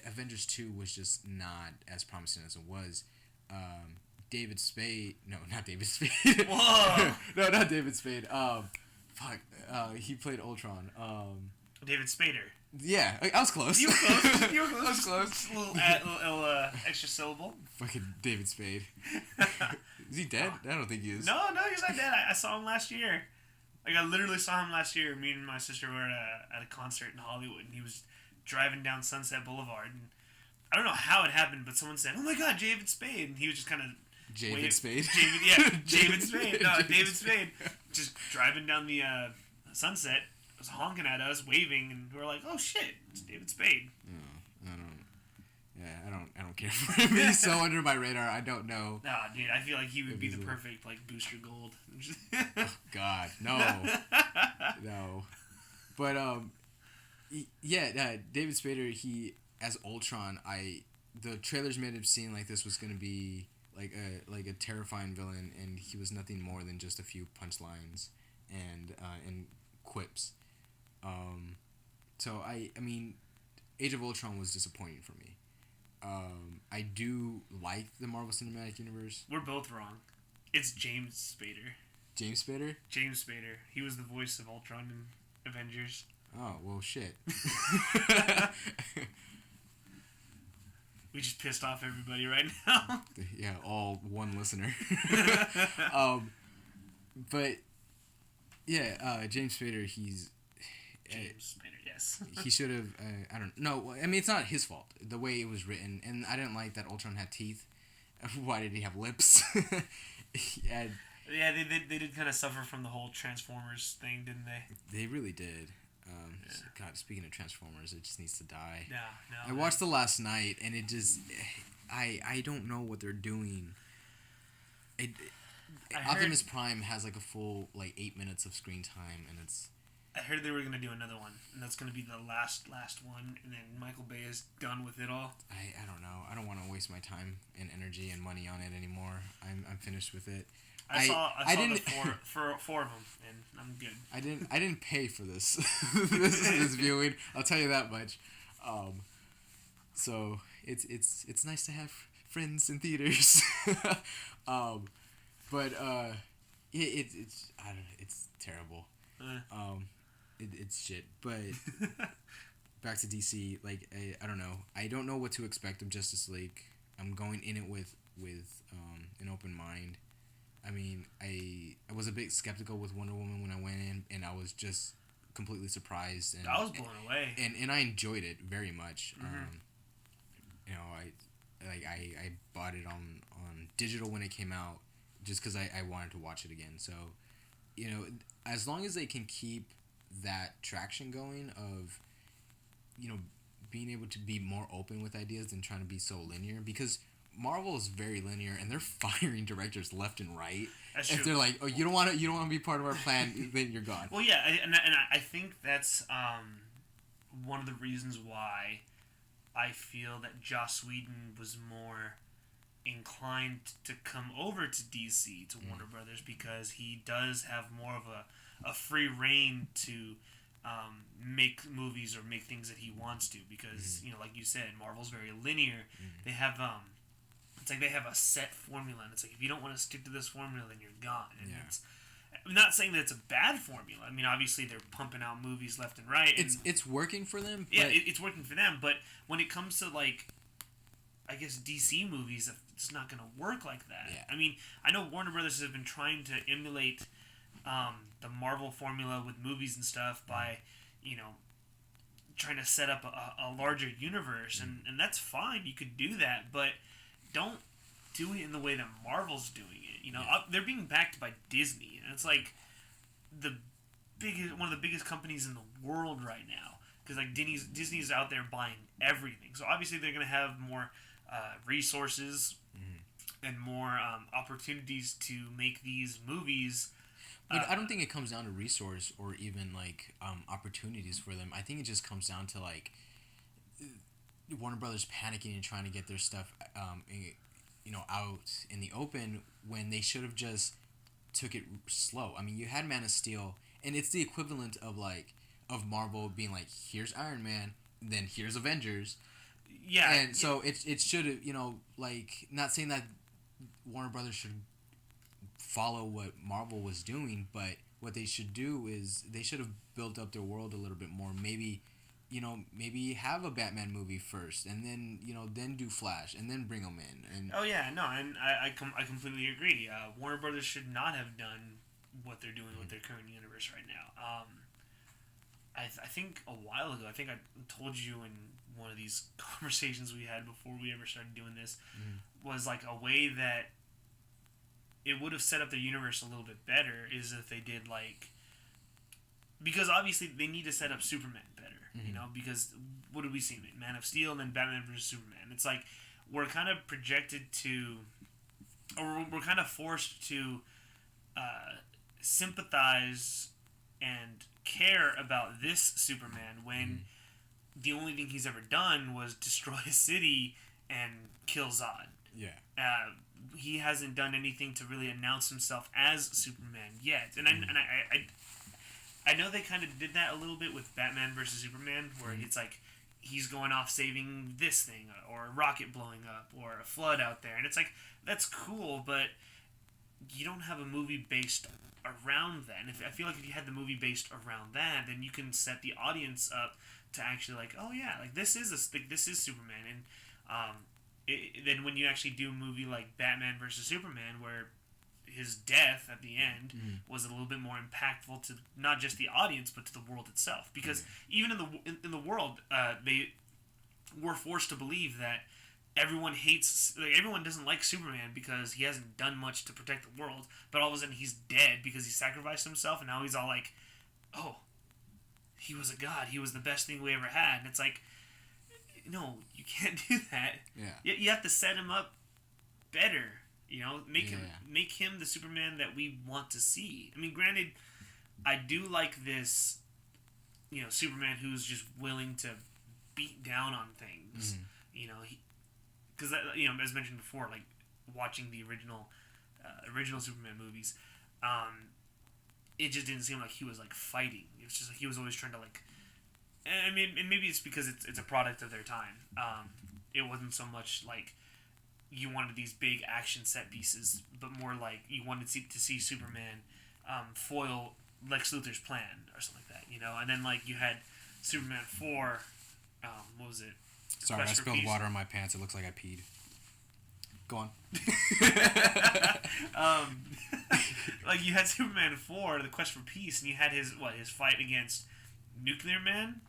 Avengers 2 was just not as promising as it was. David Spade, no, not David Spade. Whoa! No, not David Spade. He played Ultron. David Spader. Yeah, I was close. You were close. You were close. I was close. A little extra syllable. Fucking David Spade. Is he dead? I don't think he is. No, he's not dead. I saw him last year. Like, I literally saw him last year. Me and my sister were at a concert in Hollywood, and he was driving down Sunset Boulevard. And I don't know how it happened, but someone said, "Oh my God, David Spade!" And he was just kind of David Spade. David Spade. No, David Spade. Just driving down the Sunset, was honking at us, waving, and we were like, "Oh shit, it's David Spade." I don't care for him. He's so under my radar. I don't know. Nah, dude, I feel like he would be the perfect like Booster Gold. Oh, God, no, no. But David Spader, he as Ultron. The trailers made him seem like this was gonna be like a terrifying villain, and he was nothing more than just a few punchlines and quips. So I mean, Age of Ultron was disappointing for me. I do like the Marvel Cinematic Universe. We're both wrong. It's James Spader. James Spader? James Spader. He was the voice of Ultron in Avengers. Oh, well, shit. We just pissed off everybody right now. Yeah, all one listener. But, yeah, James Spader, he's... James Spader, yes. He should have... I don't know. I mean, it's not his fault. The way it was written. And I didn't like that Ultron had teeth. Why did he have lips? Yeah, they did kind of suffer from the whole Transformers thing, didn't they? They really did. God, speaking of Transformers, it just needs to die. Yeah, no. I watched it last night, and it just... I don't know what they're doing. Optimus Prime has like a full 8 minutes of screen time, and it's... I heard they were going to do another one, and that's going to be the last one, and then Michael Bay is done with it all. I don't know. I don't want to waste my time and energy and money on it anymore. I'm finished with it. I saw the four of them, and I'm good. I didn't pay for this this viewing. I'll tell you that much. So it's nice to have friends in theaters. But it's I don't know. It's terrible. It's shit. But back to DC. I don't know. I don't know what to expect of Justice League. I'm going in it with an open mind. I mean, I was a bit skeptical with Wonder Woman when I went in, and I was just completely surprised. And I was blown away. And I enjoyed it very much. Mm-hmm. I bought it on digital when it came out, just because I wanted to watch it again. So, as long as they can keep that traction going of, being able to be more open with ideas than trying to be so linear, because Marvel is very linear, and they're firing directors left and right. That's if true. they're like, oh, you don't want to be part of our plan, then you're gone. Well, yeah, and I think that's one of the reasons why I feel that Joss Whedon was more inclined to come over to DC, to Warner Brothers, because he does have more of a free reign to make movies or make things that he wants to, because like you said, Marvel's very linear. They have it's like they have a set formula, and it's like, if you don't want to stick to this formula, then you're gone. And I'm not saying that it's a bad formula. I mean, obviously they're pumping out movies left and right. And it's working for them. Yeah, it's working for them. But when it comes to I guess DC movies, it's not going to work like that. Yeah. I mean, I know Warner Brothers has been trying to emulate the Marvel formula with movies and stuff by, trying to set up a larger universe, and that's fine. You could do that, but don't do it in the way that Marvel's doing it. They're being backed by Disney, and it's like one of the biggest companies in the world right now, because Disney's out there buying everything. So obviously they're going to have more resources and more opportunities to make these movies. But I don't think it comes down to resource or even opportunities for them. I think it just comes down to Warner Brothers panicking and trying to get their stuff out in the open, when they should have just took it slow. I mean, you had Man of Steel, and it's the equivalent of Marvel being like, here's Iron Man, then here's Avengers. Yeah. And so it should have, not saying that Warner Brothers should follow what Marvel was doing, but what they should do is they should have built up their world a little bit more. Maybe have a Batman movie first, and then then do Flash, and then bring them in. And and I completely agree. Warner Brothers should not have done what they're doing with their current universe right now. I think a while ago, I think I told you in one of these conversations we had before we ever started doing this, was a way that it would have set up their universe a little bit better is if they did because obviously they need to set up Superman better, because what did we see? Man of Steel and then Batman vs. Superman. It's we're kind of projected to, or we're kind of forced to sympathize and care about this Superman when the only thing he's ever done was destroy a city and kill Zod. Yeah. He hasn't done anything to really announce himself as Superman yet, and I know they kind of did that a little bit with Batman versus Superman, where it's like he's going off saving this thing, or a rocket blowing up, or a flood out there, and it's like that's cool, but you don't have a movie based around that. And I feel like if you had the movie based around that, then you can set the audience up to actually like, oh yeah, like this is Superman, and then when you actually do a movie like Batman versus Superman, where his death at the end was a little bit more impactful to not just the audience but to the world itself, because even in the world, they were forced to believe that everyone doesn't like Superman because he hasn't done much to protect the world, but all of a sudden he's dead because he sacrificed himself, and now he's all like, oh, he was a god, he was the best thing we ever had. And it's like, no, you can't do that. You have to set him up better. Make him the Superman that we want to see. I mean, granted, I do like this, Superman who's just willing to beat down on things. Because as mentioned before, like watching the original Superman movies, it just didn't seem like he was like fighting. It was just like he was always trying to like. I mean, and maybe it's because it's a product of their time. It wasn't so much like you wanted these big action set pieces, but more like you wanted to see Superman foil Lex Luthor's plan or something like that, And then like you had Superman 4. What was it? Sorry, I spilled water on my pants. It looks like I peed. Go on. Like you had Superman 4, The Quest for Peace, and you had his fight against Nuclear Man.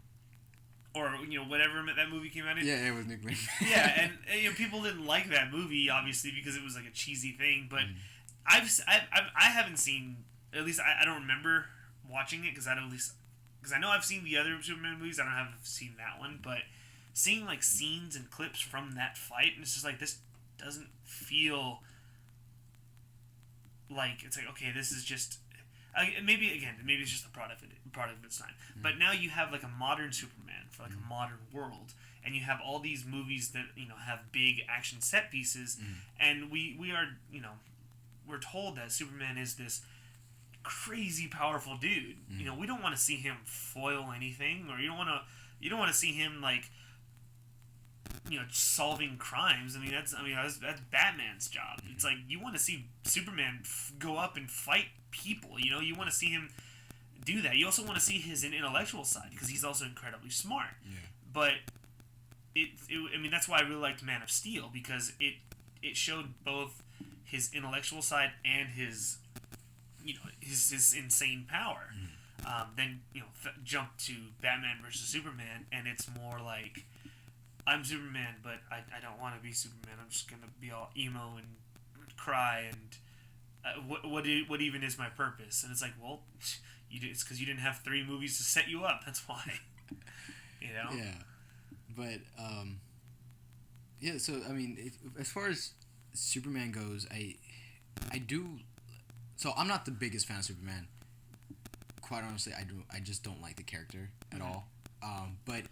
Or whatever that movie came out in. Yeah, it was Nuclear Man. Yeah, and people didn't like that movie obviously because it was like a cheesy thing. But I haven't seen, at least I don't remember watching it because I know I've seen the other Superman movies. I don't have seen that one, but seeing like scenes and clips from that fight, and it's just like this doesn't feel like it's like okay, this is just. Maybe it's just the product of its time. But now you have like a modern Superman for like a modern world, and you have all these movies that have big action set pieces, and we are we're told that Superman is this crazy powerful dude. We don't want to see him foil anything, or you don't want to see him like solving crimes. I mean that's Batman's job. It's like you want to see Superman go up and fight people. You want to see him do that. You also want to see his intellectual side because he's also incredibly smart. But I mean that's why I really liked Man of Steel, because it showed both his intellectual side and his his insane power. Then jump to Batman versus Superman, and it's more like I'm Superman, but I don't want to be Superman. I'm just gonna be all emo and cry and what even is my purpose? And it's like, well, it's because you didn't have 3 movies to set you up. That's why. Yeah, but yeah. So I mean, as far as Superman goes, I do. So I'm not the biggest fan of Superman. Quite honestly, I just don't like the character at all. But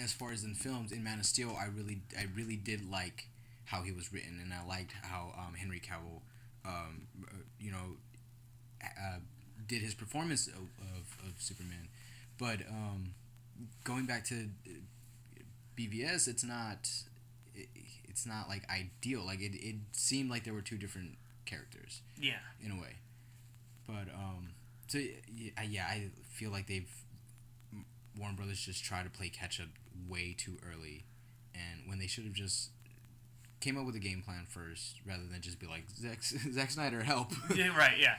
as far as in films, in Man of Steel, I really did like how he was written, and I liked how Henry Cavill, did his performance of Superman. But going back to BVS, it's not like ideal. Like it seemed like there were 2 different characters. Yeah. In a way. But so yeah, I feel like Warner Brothers just try to play catch up way too early, and when they should have just came up with a game plan first rather than just be like Zack Snyder, help. Yeah, right. Yeah,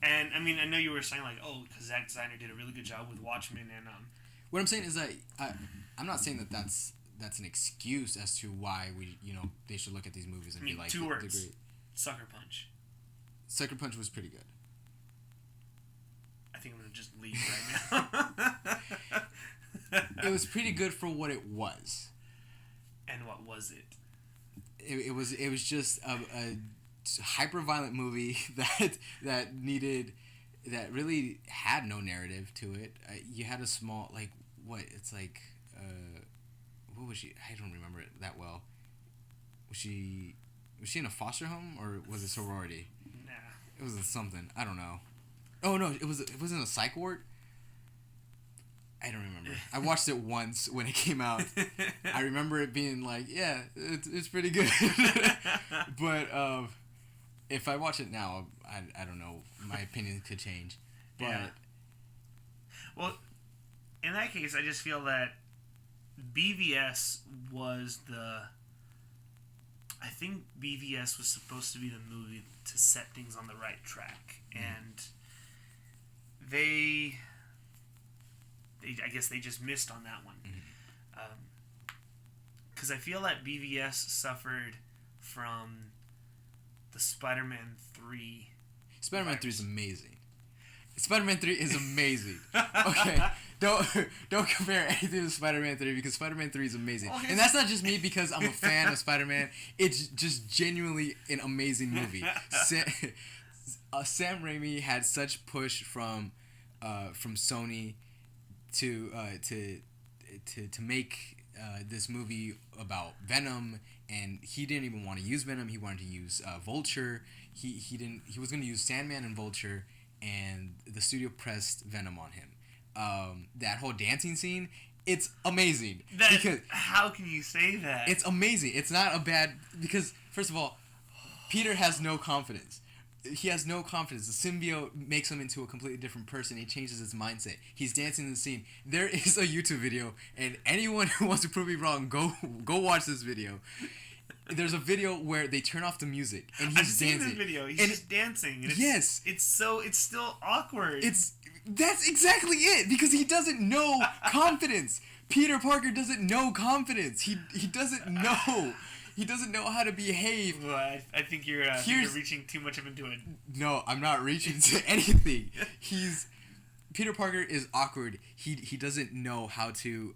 and I mean I know you were saying like because Zack Snyder did a really good job with Watchmen, and what I'm saying is that I'm not saying that's an excuse as to why they should look at these movies and be like 2 words. Great. Sucker Punch. Sucker Punch was pretty good. I think I'm gonna just leave right now. It was pretty good for what it was. And what was it? It was just a hyper violent movie that really had no narrative to it. You had a small what was she? I don't remember it that well. Was she in a foster home or was it sorority? Nah. It was something. I don't know. Oh no, it wasn't a psych ward. I don't remember. I watched it once when it came out. I remember it being like, yeah, it's pretty good. But if I watch it now, I don't know. My opinion could change. But Yeah. Well, in that case, I just feel that BVS was the. I think BVS was supposed to be the movie to set things on the right track, and they I guess they just missed on that one. Because I feel that BVS suffered from the Spider-Man 3. Spider-Man 3 is amazing. Spider-Man 3 is amazing. Okay, don't compare anything to Spider-Man 3 because Spider-Man 3 is amazing. Well, And that's not just me because I'm a fan of Spider-Man. It's just genuinely an amazing movie. Sam Raimi had such push from Sony to make this movie about Venom, and he didn't even want to use Venom. He wanted to use Vulture. He was going to use Sandman and Vulture, and the studio pressed Venom on him. That whole dancing scene, it's amazing. Because How can you say that? it's amazing. It's not a bad because first of all, Peter has no confidence. He has no confidence. The symbiote makes him into a completely different person. He changes his mindset. He's dancing in the scene. There is a YouTube video, and anyone who wants to prove me wrong, go watch this video. There's a video where they turn off the music and he's I've seen dancing. this video. He's And just dancing. And yes. It's still awkward. That's exactly it because he doesn't know confidence. Peter Parker doesn't know confidence. He doesn't know. He doesn't know how to behave. Well, I think you're reaching too much into it. No, I'm not reaching to anything. Peter Parker is awkward. He doesn't know how to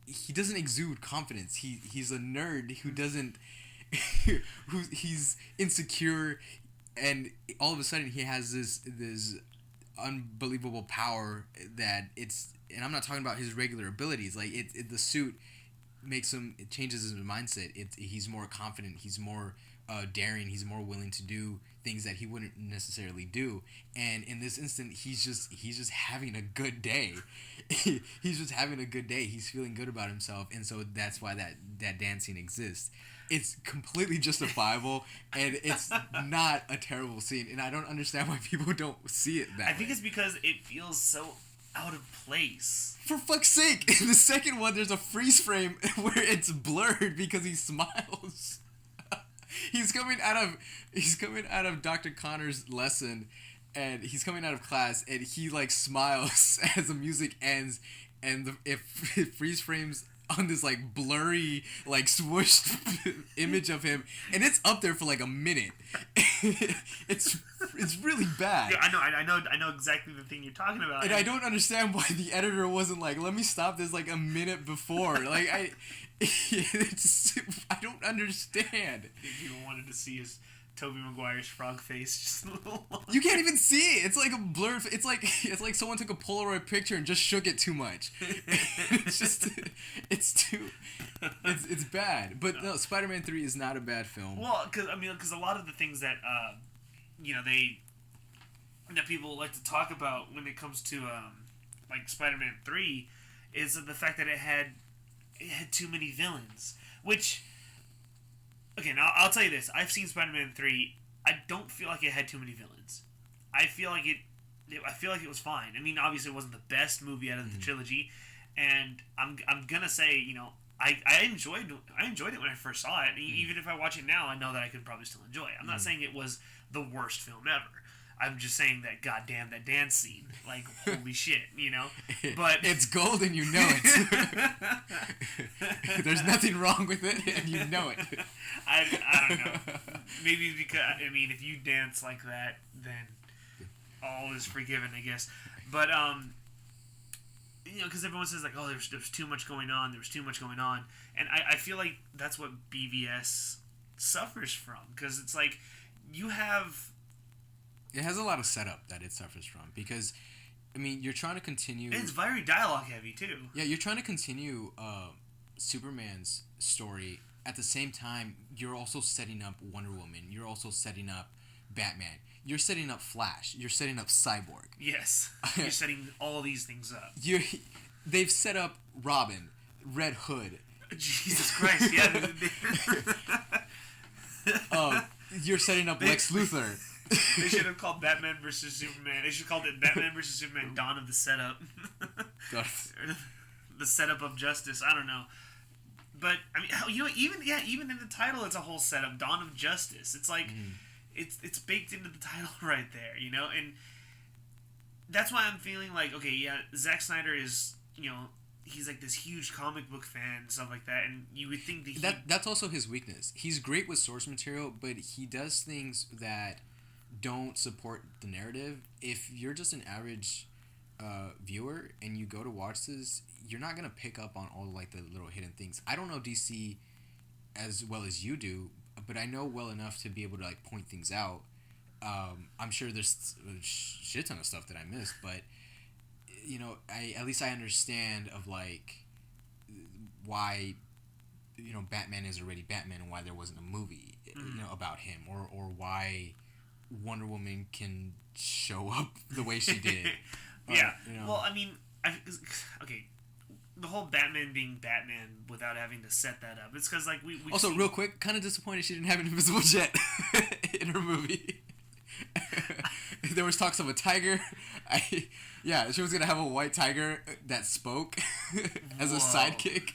he doesn't exude confidence. He's a nerd who doesn't he's insecure, and all of a sudden he has this unbelievable power that and I'm not talking about his regular abilities. Like the suit it changes his mindset. He's more confident. He's more daring. He's more willing to do things that he wouldn't necessarily do. And in this instant, he's just having a good day. He's just having a good day. He's feeling good about himself, and so that's why that dancing exists. It's completely justifiable, and it's not a terrible scene. And I don't understand why people don't see it that way. I think it's because it feels so out of place. For fuck's sake! In the second one, there's a freeze frame where it's blurred because he smiles. He's coming out of Dr. Connor's lesson, and he's coming out of class, and he like smiles as the music ends, and it freeze frames on this like blurry, like swooshed image of him, and it's up there for like a minute. It's really bad. Yeah, I know exactly the thing you're talking about. And I don't understand why the editor wasn't like, let me stop this like a minute before. Like I don't understand. People wanted to see his Tobey Maguire's frog face just a little longer. You can't even see it. It's like a blur. It's like someone took a Polaroid picture and just shook it too much. It's bad. But no, Spider-Man 3 is not a bad film. Well, because a lot of the things that that people like to talk about when it comes to like Spider-Man 3 is the fact that it had too many villains. Which, okay, now I'll tell you this: I've seen Spider-Man 3. I don't feel like it had too many villains. I feel like it was fine. I mean, obviously, it wasn't the best movie out of the trilogy, and I'm gonna say, I enjoyed it when I first saw it. Even if I watch it now, I know that I could probably still enjoy it. I'm not saying it was the worst film ever. I'm just saying that goddamn that dance scene, like holy shit, But it's gold and you know it. There's nothing wrong with it and you know it. I don't know. Maybe because if you dance like that, then all is forgiven, I guess. But because everyone says like, oh, there's too much going on. There was too much going on, and I feel like that's what BVS suffers from, because it's like you have. It has a lot of setup that it suffers from because, you're trying to continue. And it's very dialogue heavy too. Yeah, you're trying to continue Superman's story. At the same time, you're also setting up Wonder Woman. You're also setting up Batman. You're setting up Flash. You're setting up Cyborg. Yes. You're setting all these things up. They've set up Robin, Red Hood. Jesus Christ, yeah. You're setting up Lex Luthor. They should have called Batman versus Superman. They should have called it Batman versus Superman: Dawn of the Setup. The setup of justice. I don't know, but I mean, even in the title, it's a whole setup. Dawn of Justice. It's like it's baked into the title right there, and that's why I'm feeling like, okay, yeah, Zack Snyder is, he's like this huge comic book fan and stuff like that, and you would think that that's also his weakness. He's great with source material, but he does things that don't support the narrative. If you're just an average viewer and you go to watch this, you're not gonna pick up on all like the little hidden things. I don't know DC as well as you do, but I know well enough to be able to like point things out. I'm sure there's a shit ton of stuff that I missed, but at least I understand of like why Batman is already Batman and why there wasn't a movie about him, or why Wonder Woman can show up the way she did. Yeah. Well, I mean, okay, the whole Batman being Batman without having to set that up. It's because like we also real quick, kind of disappointed she didn't have an invisible jet in her movie. There was talks of a tiger. She was gonna have a white tiger that spoke as a sidekick.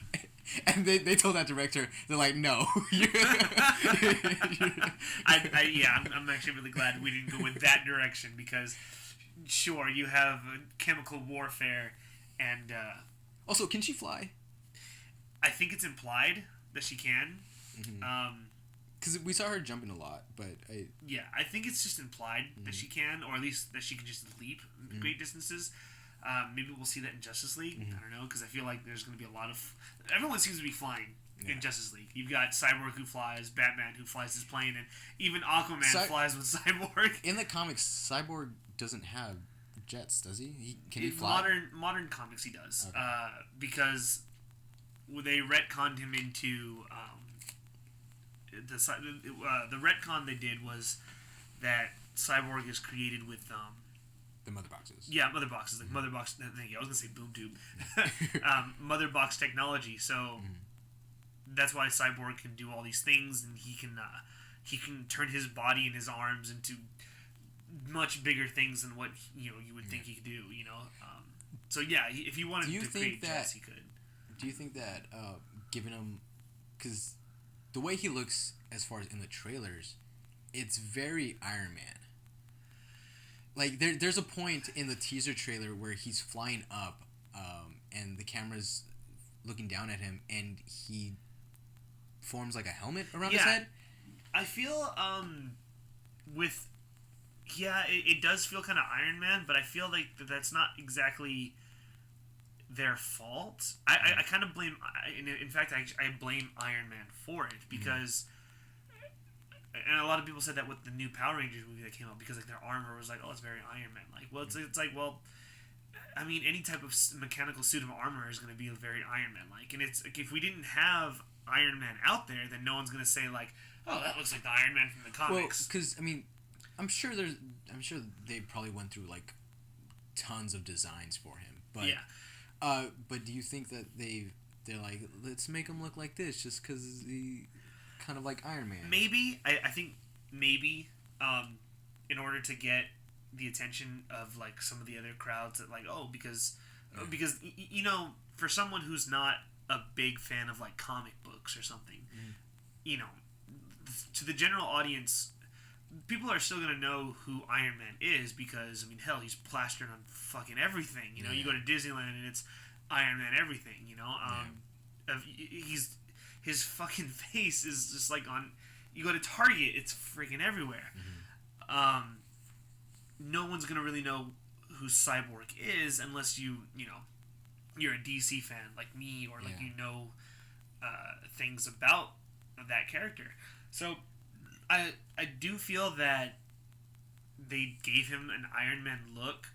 And they told that director, they're like, no. I'm actually really glad we didn't go in that direction, because, sure, you have chemical warfare, and... also, can she fly? I think it's implied that she can. Mm-hmm. Because we saw her jumping a lot, but I think it's just implied that she can, or at least that she can just leap great distances. Maybe we'll see that in Justice League. I don't know, because I feel like there's going to be a lot of... Everyone seems to be flying in Justice League. You've got Cyborg who flies, Batman who flies his plane, and even Aquaman flies with Cyborg. In the comics, Cyborg doesn't have jets, does he? Can he fly? Modern comics he does. Okay. Because they retconned him into... the retcon they did was that Cyborg is created with... the mother boxes. Yeah, mother boxes. Like mother box... I was going to say boom tube. Mother box technology. So that's why Cyborg can do all these things, and he can turn his body and his arms into much bigger things than what you would think he could do. So yeah, if he wanted to create jets, he could. Do you think that giving him... Because the way he looks as far as in the trailers, it's very Iron Man. Like, there's a point in the teaser trailer where he's flying up, and the camera's looking down at him, and he forms like a helmet around his head. I feel, it does feel kind of Iron Man, but I feel like that's not exactly their fault. I kind of blame... In fact, I blame Iron Man for it, because... And a lot of people said that with the new Power Rangers movie that came out, because like their armor was like, oh, it's very Iron Man like. Well, it's like, well, I mean, any type of mechanical suit of armor is going to be very Iron Man like, and it's like, if we didn't have Iron Man out there, then no one's going to say like, oh, that looks like the Iron Man from the comics. Well, because I mean, I'm sure they probably went through like tons of designs for him, but but do you think that they're like, let's make him look like this just because he kind of like Iron Man? Maybe. I think maybe in order to get the attention of like some of the other crowds that like, because for someone who's not a big fan of like comic books or something, to the general audience, people are still going to know who Iron Man is, because I mean, hell, he's plastered on fucking everything. You go to Disneyland and it's Iron Man everything. His fucking face is just like on... You go to Target, it's freaking everywhere. Mm-hmm. No one's going to really know who Cyborg is unless you're a DC fan like me, or like things about that character. So I do feel that they gave him an Iron Man look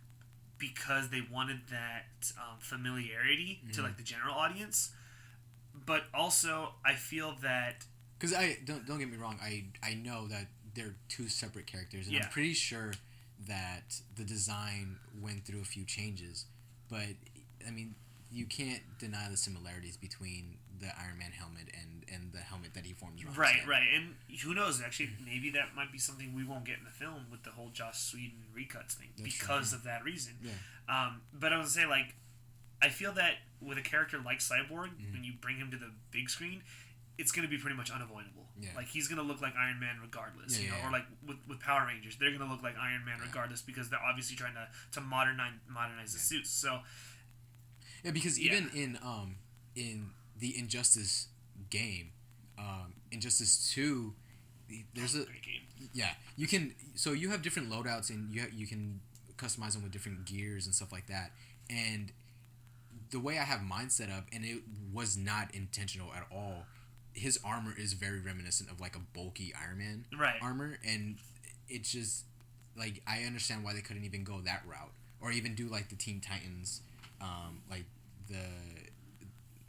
because they wanted that familiarity to like the general audience. But also, I feel that... Because don't get me wrong, I know that they're two separate characters, and Yeah. I'm pretty sure that the design went through a few changes, but I mean, you can't deny the similarities between the Iron Man helmet and the helmet that he forms around his Right, head. right, and who knows? Actually, maybe that might be something we won't get in the film with the whole Joss Whedon recuts thing That's because true. of that reason. Yeah. But I was gonna say, like, I feel that with a character like Cyborg, when you bring him to the big screen, it's gonna be pretty much unavoidable. Yeah. Like, he's gonna look like Iron Man regardless, Yeah, you know, yeah. or like with Power Rangers, they're gonna look like Iron Man regardless because they're obviously trying to modernize the suits. So Yeah, because even in the Injustice game, Injustice 2, there's a great game. yeah, you have different loadouts, and you can customize them with different gears and stuff like that. And the way I have mine set up, and it was not intentional at all, his armor is very reminiscent of like a bulky Iron Man Right. armor, and it's just like I understand why they couldn't even go that route, or even do like the Teen Titans, like the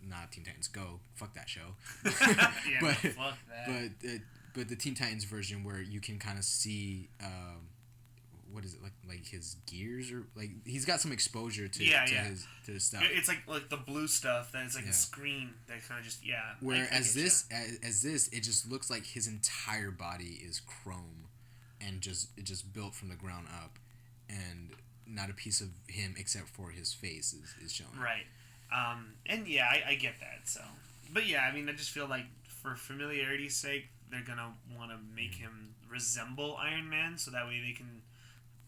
not Teen Titans Go, fuck that show, Yeah, but fuck that. but the Teen Titans version where you can kind of see what is it like his gears, or like he's got some exposure to his stuff. It's like the blue stuff that is like Yeah. a screen that kind of just Whereas I get this ya. as this, it just looks like his entire body is chrome, and it just built from the ground up, and not a piece of him except for his face is shown. Right. And yeah, I get that. So, but yeah, I mean, I just feel like for familiarity's sake, they're gonna want to make him resemble Iron Man, so that way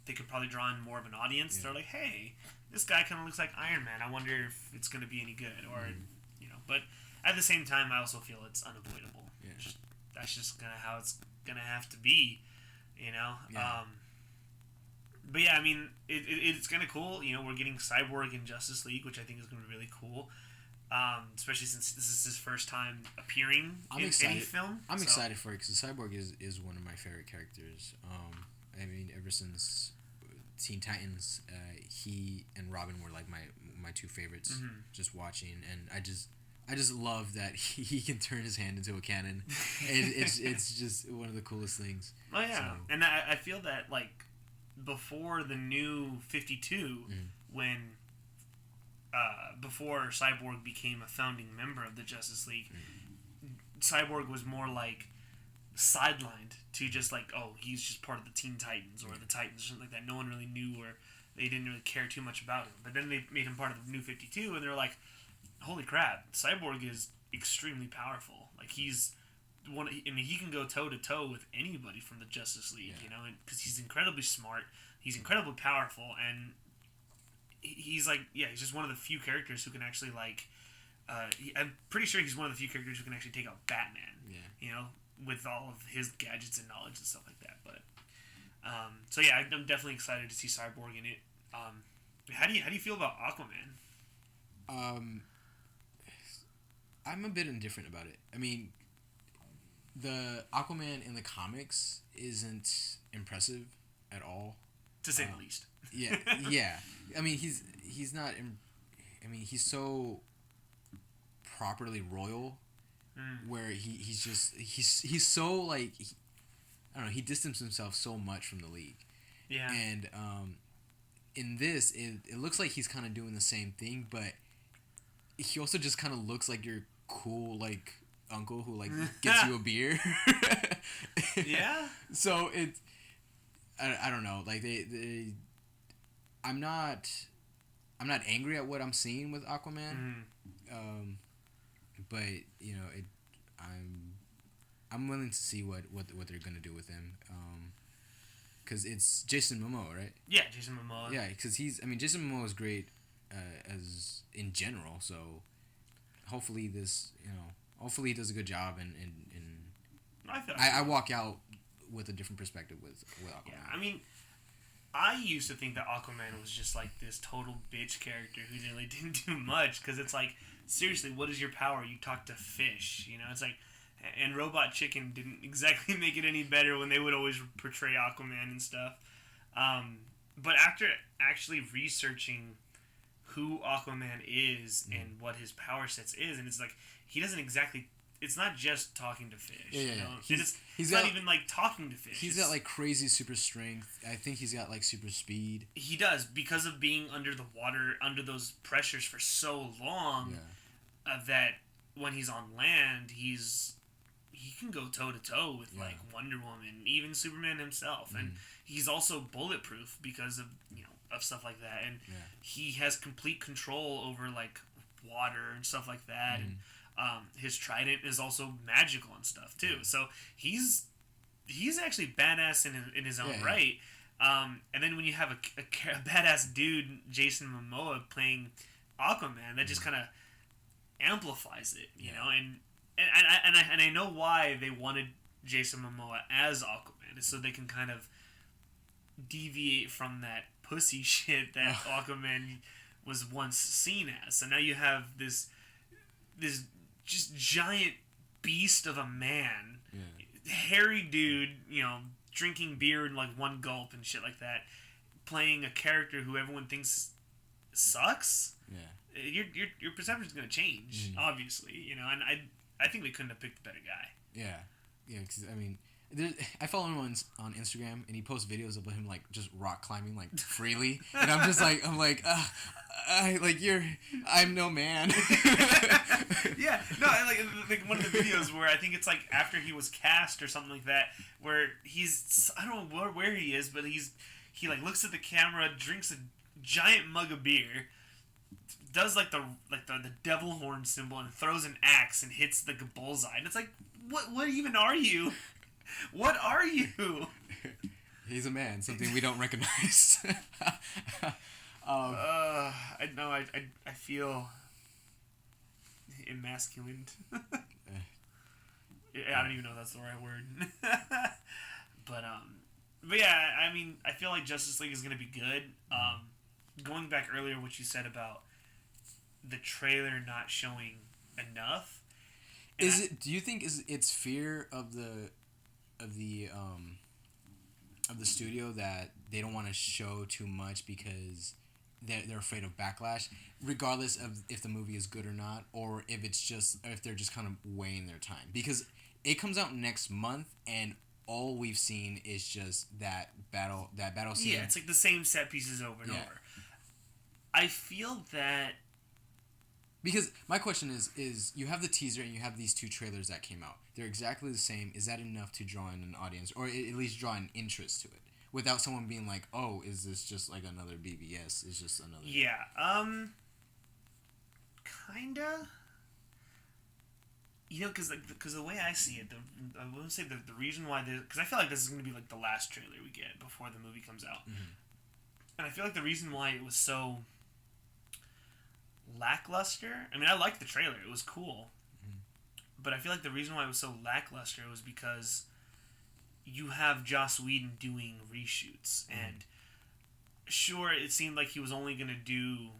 they could probably draw in more of an audience. Yeah. They're like, hey, this guy kind of looks like Iron Man. I wonder if it's gonna be any good, or you know. But at the same time, I also feel it's unavoidable. Yeah. That's just kind of how it's gonna have to be, you know. Yeah. But yeah, I mean, it's kind of cool. You know, we're getting Cyborg in Justice League, which I think is going to be really cool. Especially since this is his first time appearing in any film. I'm excited for it because Cyborg is one of my favorite characters. I mean, ever since Teen Titans, he and Robin were like my two favorites. Mm-hmm. Just watching, and I just love that he can turn his hand into a cannon. It's just one of the coolest things. Oh yeah, So, and I feel that like before the new 52, when before Cyborg became a founding member of the Justice League, Cyborg was more like sidelined to just like, oh, he's just part of the Teen Titans or the Titans or something like that. No one really knew, or they didn't really care too much about him. But then they made him part of the new 52, and they're like, holy crap, Cyborg is extremely powerful. Like he's he can go toe to toe with anybody from the Justice League, you know, because he's incredibly smart, he's incredibly powerful, and he's like, he's just one of the few characters who can actually like. I'm pretty sure he's one of the few characters who can actually take out Batman. Yeah. You know, with all of his gadgets and knowledge and stuff like that. But so yeah, I'm definitely excited to see Cyborg in it. How do you feel about Aquaman? I'm a bit indifferent about it. I mean, the Aquaman in the comics isn't impressive at all, To say the least. Yeah, yeah. I mean, he's not. I mean, he's so properly royal, where he's so like I don't know. He distanced himself so much from the league. Yeah. And in this, it looks like he's kind of doing the same thing, but he also just kind of looks like your cool like uncle who like gets you a beer. Yeah. So I don't know. Like I'm not angry at what I'm seeing with Aquaman. But you know, I'm willing to see what they're gonna do with him. Because it's Jason Momoa, right? Yeah, Jason Momoa. Yeah, because Jason Momoa is great as in general. So hopefully he does a good job, and I walk out with a different perspective with Aquaman. Yeah, I mean, I used to think that Aquaman was just like this total bitch character who really didn't do much, because it's like, seriously, what is your power? You talk to fish, you know? It's like, and Robot Chicken didn't exactly make it any better when they would always portray Aquaman and stuff. But after actually researching who Aquaman is and what his power sets is, and it's like, he doesn't exactly it's not just talking to fish. Yeah. You know? He's not got, even like talking to fish. He's got like crazy super strength. I think he's got like super speed. He does, because of being under the water, under those pressures for so long. That when he's on land, he can go toe to toe with like Wonder Woman, even Superman himself, and he's also bulletproof because of of stuff like that, and he has complete control over like water and stuff like that, and his trident is also magical and stuff too. So he's actually badass in his own right. And then when you have a badass dude, Jason Momoa, playing Aquaman, that just kind of amplifies it, you know, and I know why they wanted Jason Momoa as Aquaman, is so they can kind of deviate from that pussy shit that Aquaman was once seen as. So now you have this just giant beast of a man, hairy dude, drinking beer in like one gulp and shit like that, playing a character who everyone thinks sucks. Your perception's gonna change, obviously, and I think they couldn't have picked a better guy. Because I mean, I follow him on Instagram, and he posts videos of him like just rock climbing like freely, and I'm no man. Like one of the videos where I think it's like after he was cast or something like that, where I don't know where he is, but he like looks at the camera, drinks a giant mug of beer, does like the devil horn symbol, and throws an axe and hits the bullseye, and it's like, what even are you? What are you? He's a man, something we don't recognize. I know. I feel emasculined. I don't even know if that's the right word. but yeah, I mean, I feel like Justice League is gonna be good. Going back earlier, what you said about the trailer not showing enough. Do you think it's fear of the studio that they don't want to show too much because they're afraid of backlash, regardless of if the movie is good or not, or if they're just kind of weighing their time? Because it comes out next month, and all we've seen is just that battle scene. Yeah, it's like the same set pieces over and over. I feel that. Because my question is you have the teaser and you have these two trailers that came out. They're exactly the same. Is that enough to draw in an audience, or at least draw an interest to it, without someone being like, "Oh, is this just like another BBS? Is just another?" Yeah. Kinda. Because the way I see it, I wouldn't say the reason why because I feel like this is going to be like the last trailer we get before the movie comes out, and I feel like the reason why it was so lackluster. I mean, I liked the trailer; it was cool, but I feel like the reason why it was so lackluster was because you have Joss Whedon doing reshoots, and sure, it seemed like he was only going to do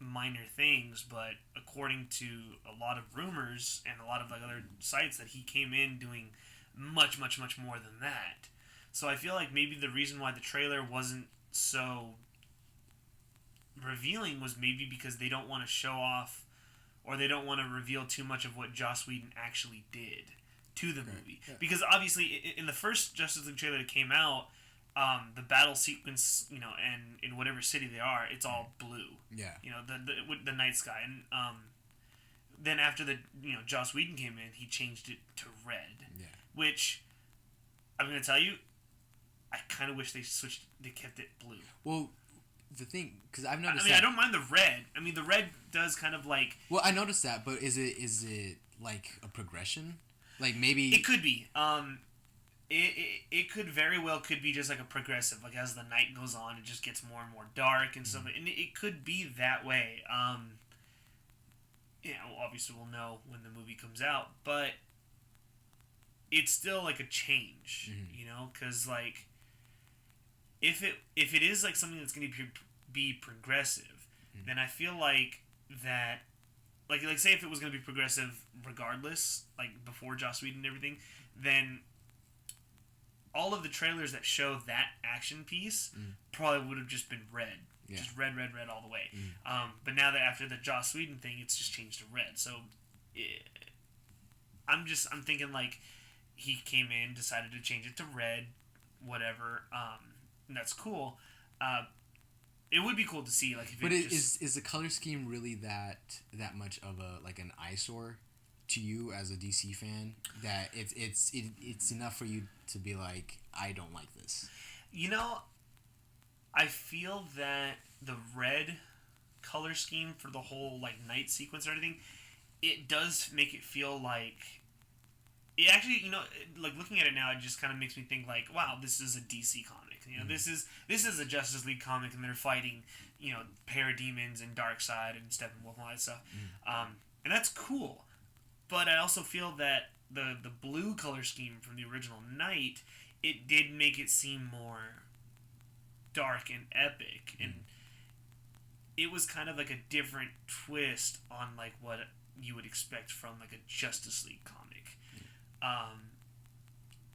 minor things, but according to a lot of rumors and a lot of like other sites, that he came in doing much more than that. So I feel like maybe the reason why the trailer wasn't so revealing was maybe because they don't want to show off, or they don't want to reveal too much of what Joss Whedon actually did to the movie. Yeah. Because obviously in the first Justice League trailer that came out, the battle sequence, and in whatever city they are, it's all blue. Yeah. The night sky, and then after Joss Whedon came in, he changed it to red. Yeah. Which I'm gonna tell you, I kind of wish they kept it blue. Well, the thing, because I've noticed. I don't mind the red. I mean, the red does kind of like. Well, I noticed that, but is it like a progression? Like maybe it could be. It could very well be just like a progressive, like as the night goes on, it just gets more and more dark and stuff, and it could be that way. Obviously we'll know when the movie comes out, but it's still like a change, because like if it is like something that's going to be progressive, then I feel like that, like say if it was going to be progressive regardless, like before Joss Whedon and everything, then all of the trailers that show that action piece probably would have just been red. Yeah. Just red all the way. But now that after the Joss Whedon thing, it's just changed to red. So I'm thinking like he came in, decided to change it to red, whatever. And that's cool. It would be cool to see like if But is the color scheme really that much of a like an eyesore to you as a DC fan that it's enough for you to be like, I don't like this? You know, I feel that the red color scheme for the whole like night sequence or anything, it does make it feel like it actually, like looking at it now, it just kind of makes me think like, wow, this is a DC comic. This is a Justice League comic, and they're fighting, parademons and Darkseid and Steppenwolf and all that stuff, and that's cool. But I also feel that the blue color scheme from the original Night, it did make it seem more dark and epic, and it was kind of like a different twist on like what you would expect from like a Justice League comic.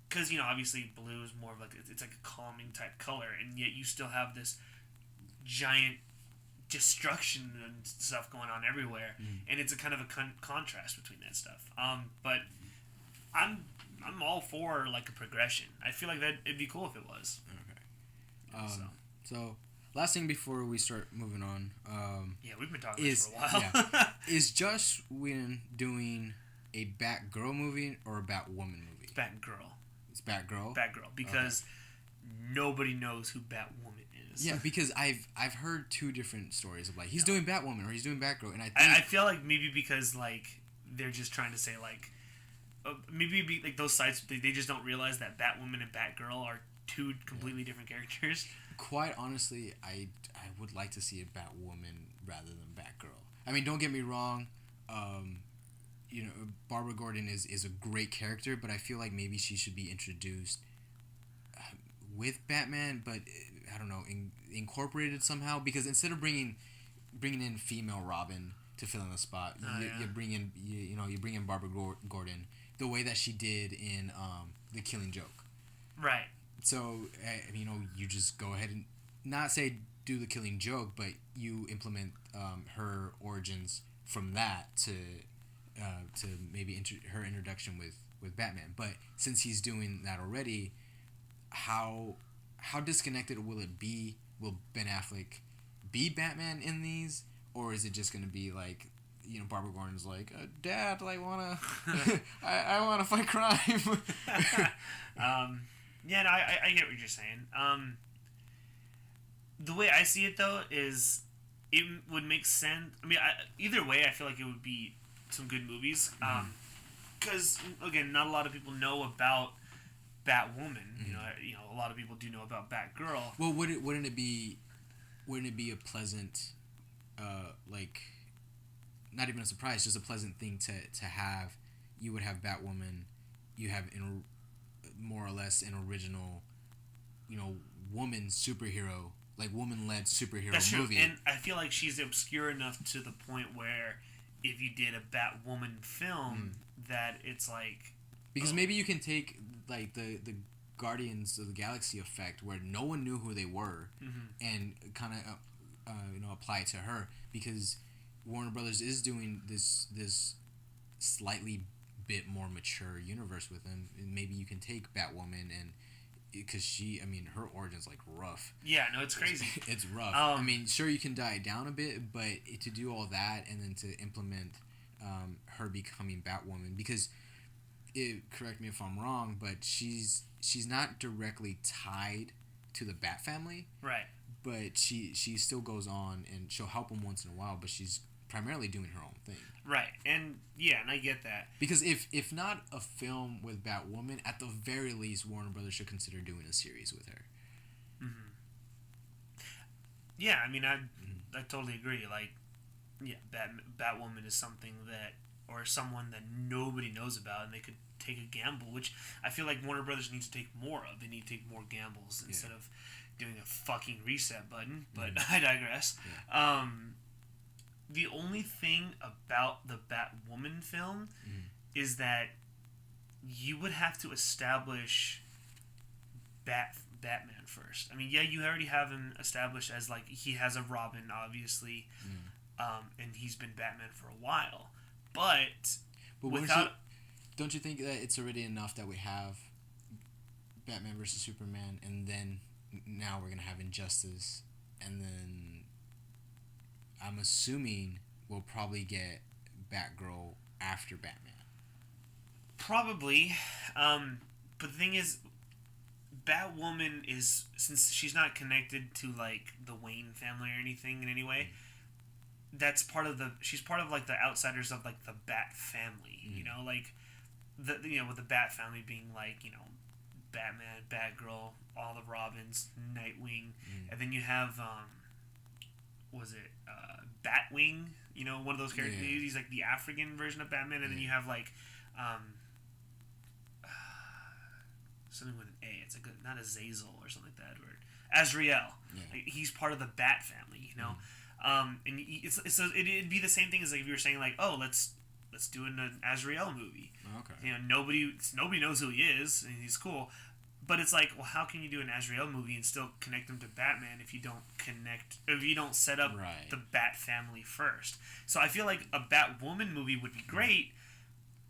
Because obviously blue is more of like it's like a calming type color, and yet you still have this giant destruction and stuff going on everywhere, and it's a kind of a contrast between that stuff. But I'm all for like a progression. I feel like that it'd be cool if it was. Okay. So last thing before we start moving on. Yeah, we've been talking this for a while. Yeah, is Joss Whedon doing a Batgirl movie or a Batwoman movie? It's Batgirl. It's Batgirl. Batgirl, because nobody knows who Batwoman is. Yeah, because I've heard two different stories of like he's doing Batwoman or he's doing Batgirl, and I feel like maybe because like they're just trying to say like maybe like those sites they just don't realize that Batwoman and Batgirl are two completely different characters. Quite honestly, I would like to see a Batwoman rather than Batgirl. I mean, don't get me wrong. Barbara Gordon is a great character, but I feel like maybe she should be introduced with Batman, but I don't know, incorporated somehow, because instead of bringing in female Robin to fill in the spot, you bring in Barbara Gordon the way that she did in The Killing Joke. Right. So you just go ahead and not say do The Killing Joke, but you implement her origins from that to maybe her introduction with Batman. But since he's doing that already, how disconnected will it be? Will Ben Affleck be Batman in these, or is it just going to be like, Barbara Gordon's like, Dad, I wanna I wanna fight crime. Yeah, no, I get what you're saying. The way I see it though is it would make sense. I mean, either way, I feel like it would be some good movies. Because again, not a lot of people know about Batwoman. A lot of people do know about Batgirl. Well, wouldn't it be a pleasant, like, not even a surprise, just a pleasant thing to have? You would have Batwoman. You have more or less an original, woman superhero, like woman-led superhero That's movie. True. And I feel like she's obscure enough to the point where if you did a Batwoman film, that it's like... Because maybe you can take, like, the Guardians of the Galaxy effect, where no one knew who they were, and kind of apply it to her, because Warner Brothers is doing this slightly bit more mature universe with them, and maybe you can take Batwoman and... Because her origin's like rough. Yeah, no, it's crazy. It's rough. Sure, you can die down a bit, but to do all that and then to implement her becoming Batwoman, because correct me if I'm wrong, but she's not directly tied to the Bat family, right? But she still goes on and she'll help them once in a while, but she's primarily doing her own thing. Right, and yeah, and I get that. Because if not a film with Batwoman, at the very least, Warner Brothers should consider doing a series with her. Yeah, I totally agree. Like, yeah, Batwoman is something that, or someone that nobody knows about, and they could take a gamble, which I feel like Warner Brothers needs to take more of. They need to take more gambles instead of doing a fucking reset button. But I digress. Yeah. The only thing about the Batwoman film is that you would have to establish Batman first. You already have him established as, like, he has a Robin, obviously, and he's been Batman for a while. But without... don't you think that it's already enough that we have Batman versus Superman, and then now we're gonna have Injustice, and then I'm assuming we'll probably get Batgirl after Batman. Probably, but the thing is, Batwoman is, since she's not connected to like the Wayne family or anything in any way. That's part of she's part of like the outsiders of like the Bat family, you know, like with the Bat family being like, Batman, Batgirl, all the Robins, Nightwing, and then you have was it Batwing, one of those characters. Yeah. He's like the African version of Batman, and then you have like something with an A. It's like not Azazel or something like that, or Azrael. Yeah. Like, he's part of the Bat family, and it'd be the same thing as like if you were saying like, oh, let's do an Azrael movie. Okay. Nobody knows who he is, and he's cool. But it's like, well, how can you do an Azrael movie and still connect him to Batman if you don't set up the Bat family first? So I feel like a Batwoman movie would be great,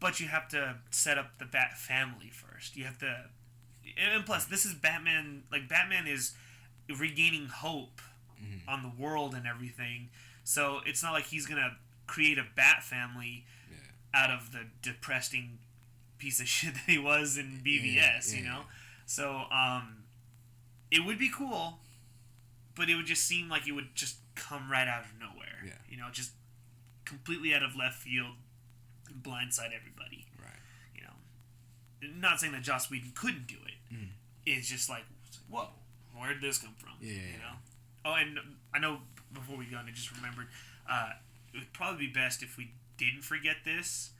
but you have to set up the Bat family first. You have to, and plus, this is Batman. Like Batman is regaining hope on the world and everything. So it's not like he's gonna create a Bat family out of the depressing piece of shit that he was in BVS, you know? So, it would be cool, but it would just seem like it would just come right out of nowhere. Yeah. Just completely out of left field and blindside everybody. Right. Not saying that Joss Whedon couldn't do it. It's just like, whoa, where did this come from? Yeah. Oh, and I know before we go, and I just remembered, it would probably be best if we didn't forget this,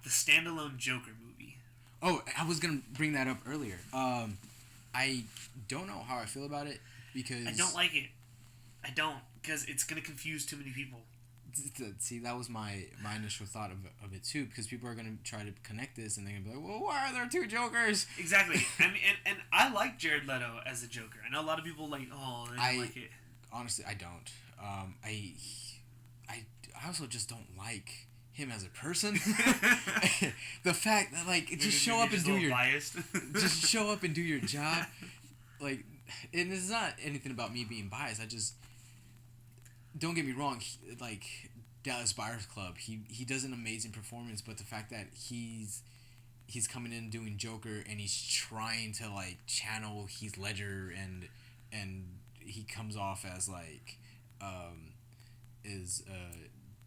the standalone Joker movie. Oh, I was going to bring that up earlier. I don't know how I feel about it because... I don't like it. I don't, because it's going to confuse too many people. See, that was my initial thought of it too, because people are going to try to connect this and they're going to be like, well, why are there two Jokers? Exactly. I mean, and I like Jared Leto as a Joker. I know a lot of people like, oh, they don't like it. Honestly, I don't. I also just don't like him as a person. The fact that just show up and do your just show up and do your job, and it's not anything about me being biased. I just don't get me wrong. Dallas Buyers Club, he does an amazing performance, but the fact that he's coming in doing Joker and he's trying to channel Heath Ledger and he comes off as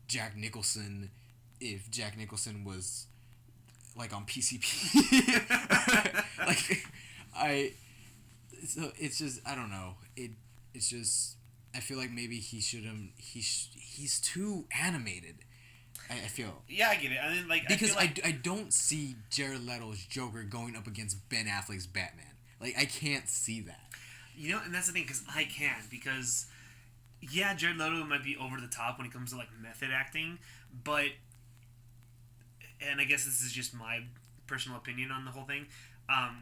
Jack Nicholson. If Jack Nicholson was on PCP, so it's just, I don't know. It's just, I feel like maybe he shouldn't. He's too animated. I feel. Yeah, I get it. I mean, because I don't see Jared Leto's Joker going up against Ben Affleck's Batman. I can't see that. And that's the thing, because I can, because yeah, Jared Leto might be over the top when it comes to method acting, but. And I guess this is just my personal opinion on the whole thing.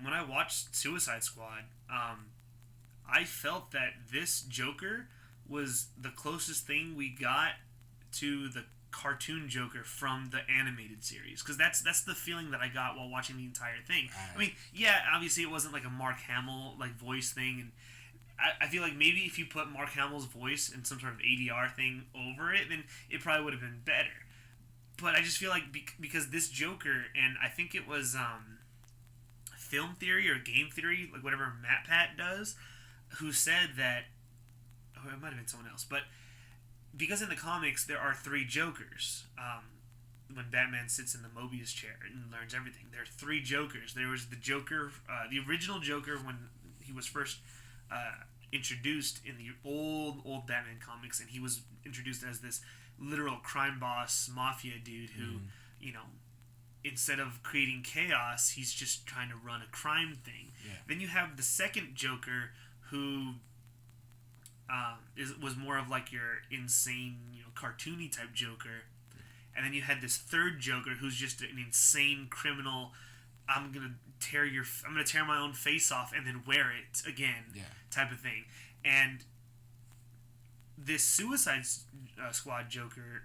When I watched Suicide Squad, I felt that this Joker was the closest thing we got to the cartoon Joker from the animated series. Because that's the feeling that I got while watching the entire thing. Right. I mean, yeah, obviously it wasn't a Mark Hamill voice thing, and I feel like maybe if you put Mark Hamill's voice in some sort of ADR thing over it, then it probably would have been better. But I just feel like because this Joker, and I think it was Film Theory or Game Theory, whatever MatPat does, who said that, oh, it might have been someone else, but because in the comics there are 3 Jokers. When Batman sits in the Mobius chair and learns everything, there are 3 Jokers. There was the Joker, the original Joker when he was first introduced in the old Batman comics, and he was introduced as this literal crime boss mafia dude who instead of creating chaos, he's just trying to run a crime thing. Then you have the second Joker who was more of like your insane, cartoony type Joker. And then you had this third Joker who's just an insane criminal. I'm gonna tear my own face off and then wear it again, type of thing. And this Suicide Squad Joker,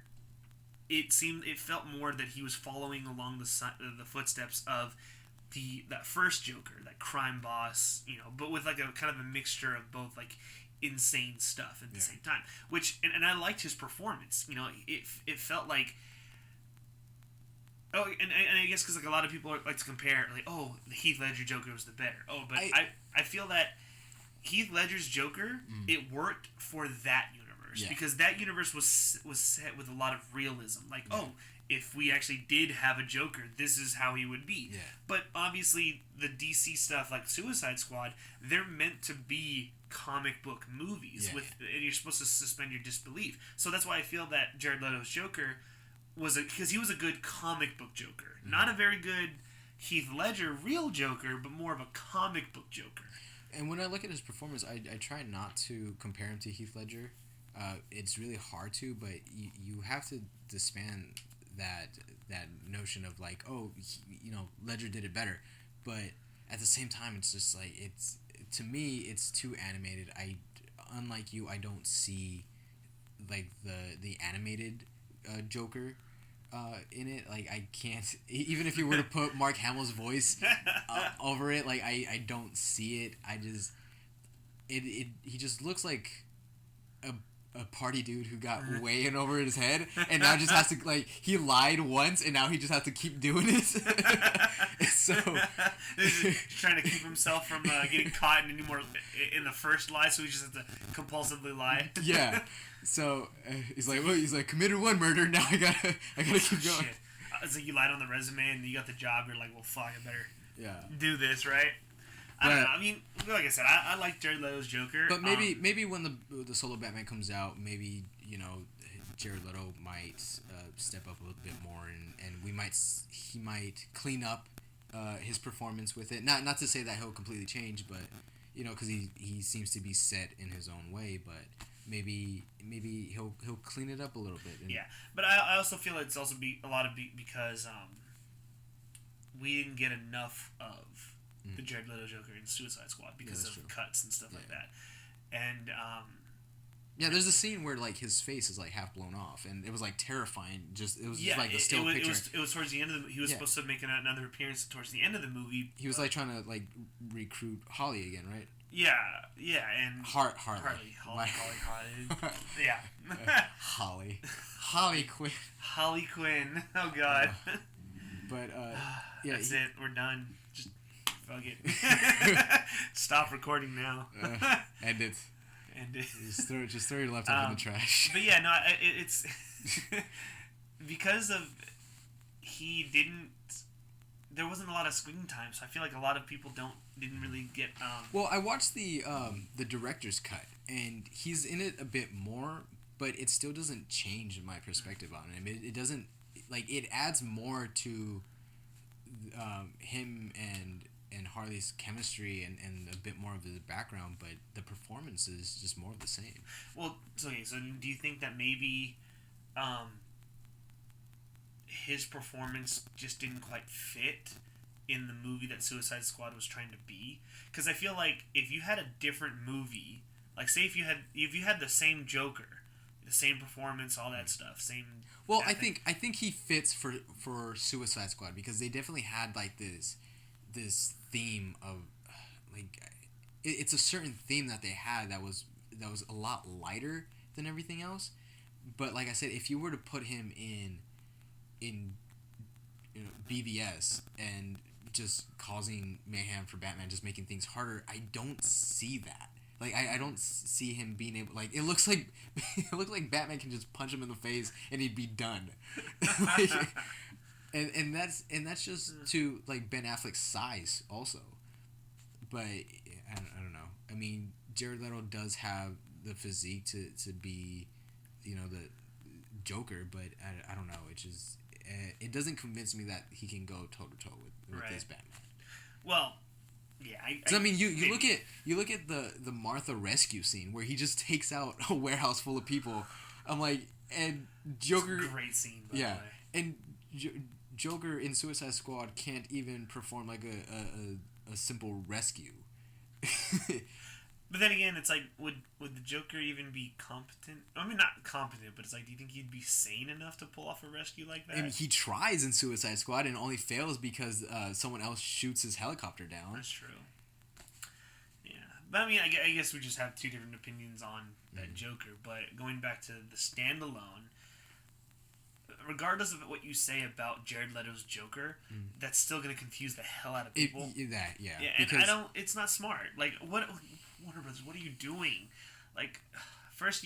it felt more that he was following along the footsteps of that first Joker, that crime boss, but with like a kind of a mixture of both like insane stuff at the same time. Which and I liked his performance. It felt like. Oh, and I guess because like a lot of people like to compare, like, oh, the Heath Ledger Joker was the better. Oh, but I feel that Heath Ledger's Joker, it worked for that universe because that universe was set with a lot of realism. Like, oh, if we actually did have a Joker, this is how he would be. Yeah. But obviously, the DC stuff like Suicide Squad, they're meant to be comic book movies and you're supposed to suspend your disbelief. So that's why I feel that Jared Leto's Joker because he was a good comic book Joker, not a very good Heath Ledger real Joker, but more of a comic book Joker. And when I look at his performance, I try not to compare him to Heath Ledger. It's really hard to, but you have to disband that notion of like, oh, Ledger did it better. But at the same time, it's just like to me, it's too animated. Unlike you, I don't see like the animated Joker in it. Like, I can't, even if you were to put Mark Hamill's voice over it, like I don't see it. He just looks like a party dude who got way in over his head and now just has to, like, he lied once and now he just has to keep doing it. So he's trying to keep himself from getting caught in the first lie, so he just has to compulsively lie. Yeah. So he's like committed one murder, now I gotta keep going. Shit. It's like you lied on the resume and you got the job. You're like, well, fuck, I better do do this, right? I don't know. I mean, like I said, I like Jared Leto's Joker. But maybe when the solo Batman comes out, maybe Jared Leto might step up a little bit more, and he might clean up his performance with it. Not to say that he'll completely change, but because he seems to be set in his own way, but maybe he'll clean it up a little bit. Yeah, but I also feel it's also because we didn't get enough of the Jared Leto Joker in Suicide Squad because of cuts and stuff like that. And there's a scene where like his face is like half blown off, and it was like terrifying. Just like the still picture. It was towards the end of the. He was supposed to make another appearance towards the end of the movie. He was like trying to like recruit Holly again, right? Yeah, and Harley. Yeah. Holly Quinn. Holly Quinn. Oh God. But that's it. We're done. Just fuck it. Stop recording now. End it. End it. Just throw your laptop in the trash. But yeah, no, it's because of there wasn't a lot of screen time, so I feel like a lot of people didn't really get. Well, I watched the director's cut, and he's in it a bit more, but it still doesn't change my perspective on him. It doesn't, like, it adds more to him and Harley's chemistry and a bit more of the background, but the performance is just more of the same. Well, so do you think that maybe his performance just didn't quite fit in the movie that Suicide Squad was trying to be? Because I feel like if you had a different movie, like say if you had the same Joker, the same performance, all that stuff, same. Well, I think he fits for Suicide Squad because they definitely had like this theme of like it's a certain theme that they had that was a lot lighter than everything else. But like I said, if you were to put him in BVS and just causing mayhem for Batman, just making things harder, I don't see that. Like I don't see him being able, like, it looks like Batman can just punch him in the face and he'd be done. Like, and that's just to like Ben Affleck's size also. But I don't know. I mean, Jared Leto does have the physique to be, the Joker, but I don't know. It just it doesn't convince me that he can go toe to toe with this Batman. Well, yeah. I mean, you look at the Martha rescue scene where he just takes out a warehouse full of people. I'm like, and Joker. It's a great scene. By the way. And Joker in Suicide Squad can't even perform like a simple rescue. But then again, it's like, would the Joker even be competent? I mean, not competent, but it's like, do you think he'd be sane enough to pull off a rescue like that? And he tries in Suicide Squad and only fails because someone else shoots his helicopter down. That's true. Yeah. But I mean, I guess we just have two different opinions on that Joker. But going back to the standalone, regardless of what you say about Jared Leto's Joker, that's still going to confuse the hell out of people. Yeah, and I don't. It's not smart. Like, Warner Brothers, what are you doing? Like, first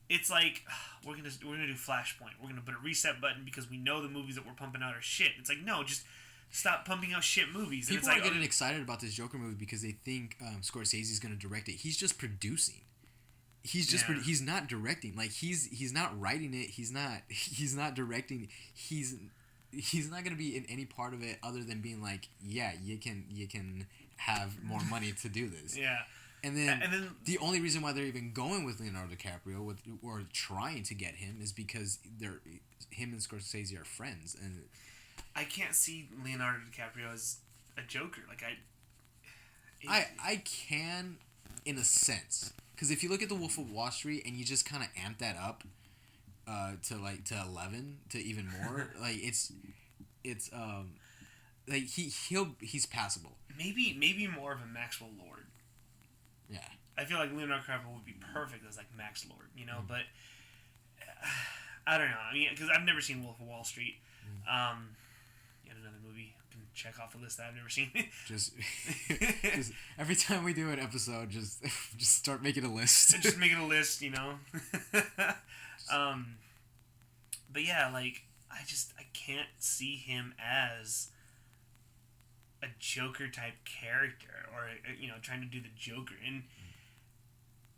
it's like we're gonna do Flashpoint. We're gonna put a reset button because we know the movies that we're pumping out are shit. It's like, no, just stop pumping out shit movies. People and it's are getting excited about this Joker movie because they think Scorsese's gonna direct it. He's just producing. He's just he's not directing. Like he's not writing it. He's not directing. He's not gonna be in any part of it other than being like, yeah, you can have more money to do this. Yeah. And then the only reason why they're even going with Leonardo DiCaprio or trying to get him is because him and Scorsese are friends, and I can't see Leonardo DiCaprio as a Joker. Like I can, in a sense, because if you look at The Wolf of Wall Street and you just kind of amp that up to 11 to even more, like it's like he's passable. Maybe more of a Maxwell Lord. Yeah. I feel like Leonardo DiCaprio would be perfect as like Max Lord, you know, but I don't know. I mean, because I've never seen Wolf of Wall Street. Yet another movie I can check off the list that I've never seen. just every time we do an episode, just start making a list. Just making a list, you know. But yeah, like I can't see him as a Joker type character, or trying to do the Joker. And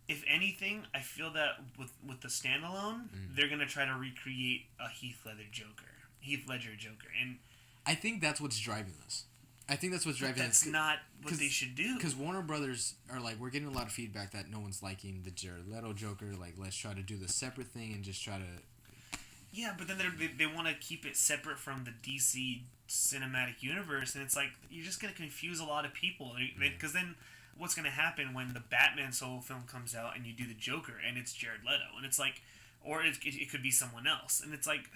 if anything, I feel that with the standalone, they're gonna try to recreate a Heath Ledger Joker, and I think that's what's driving this. I think that's what's driving this. That's not what they should do. Because Warner Brothers are like, we're getting a lot of feedback that no one's liking the Jared Leto Joker. Like, let's try to do the separate thing and just try to. Yeah, but then they want to keep it separate from the DC cinematic universe, and it's like you're just gonna confuse a lot of people. Because then what's gonna happen when the Batman solo film comes out and you do the Joker and it's Jared Leto, and it's like, or it could be someone else, and it's like,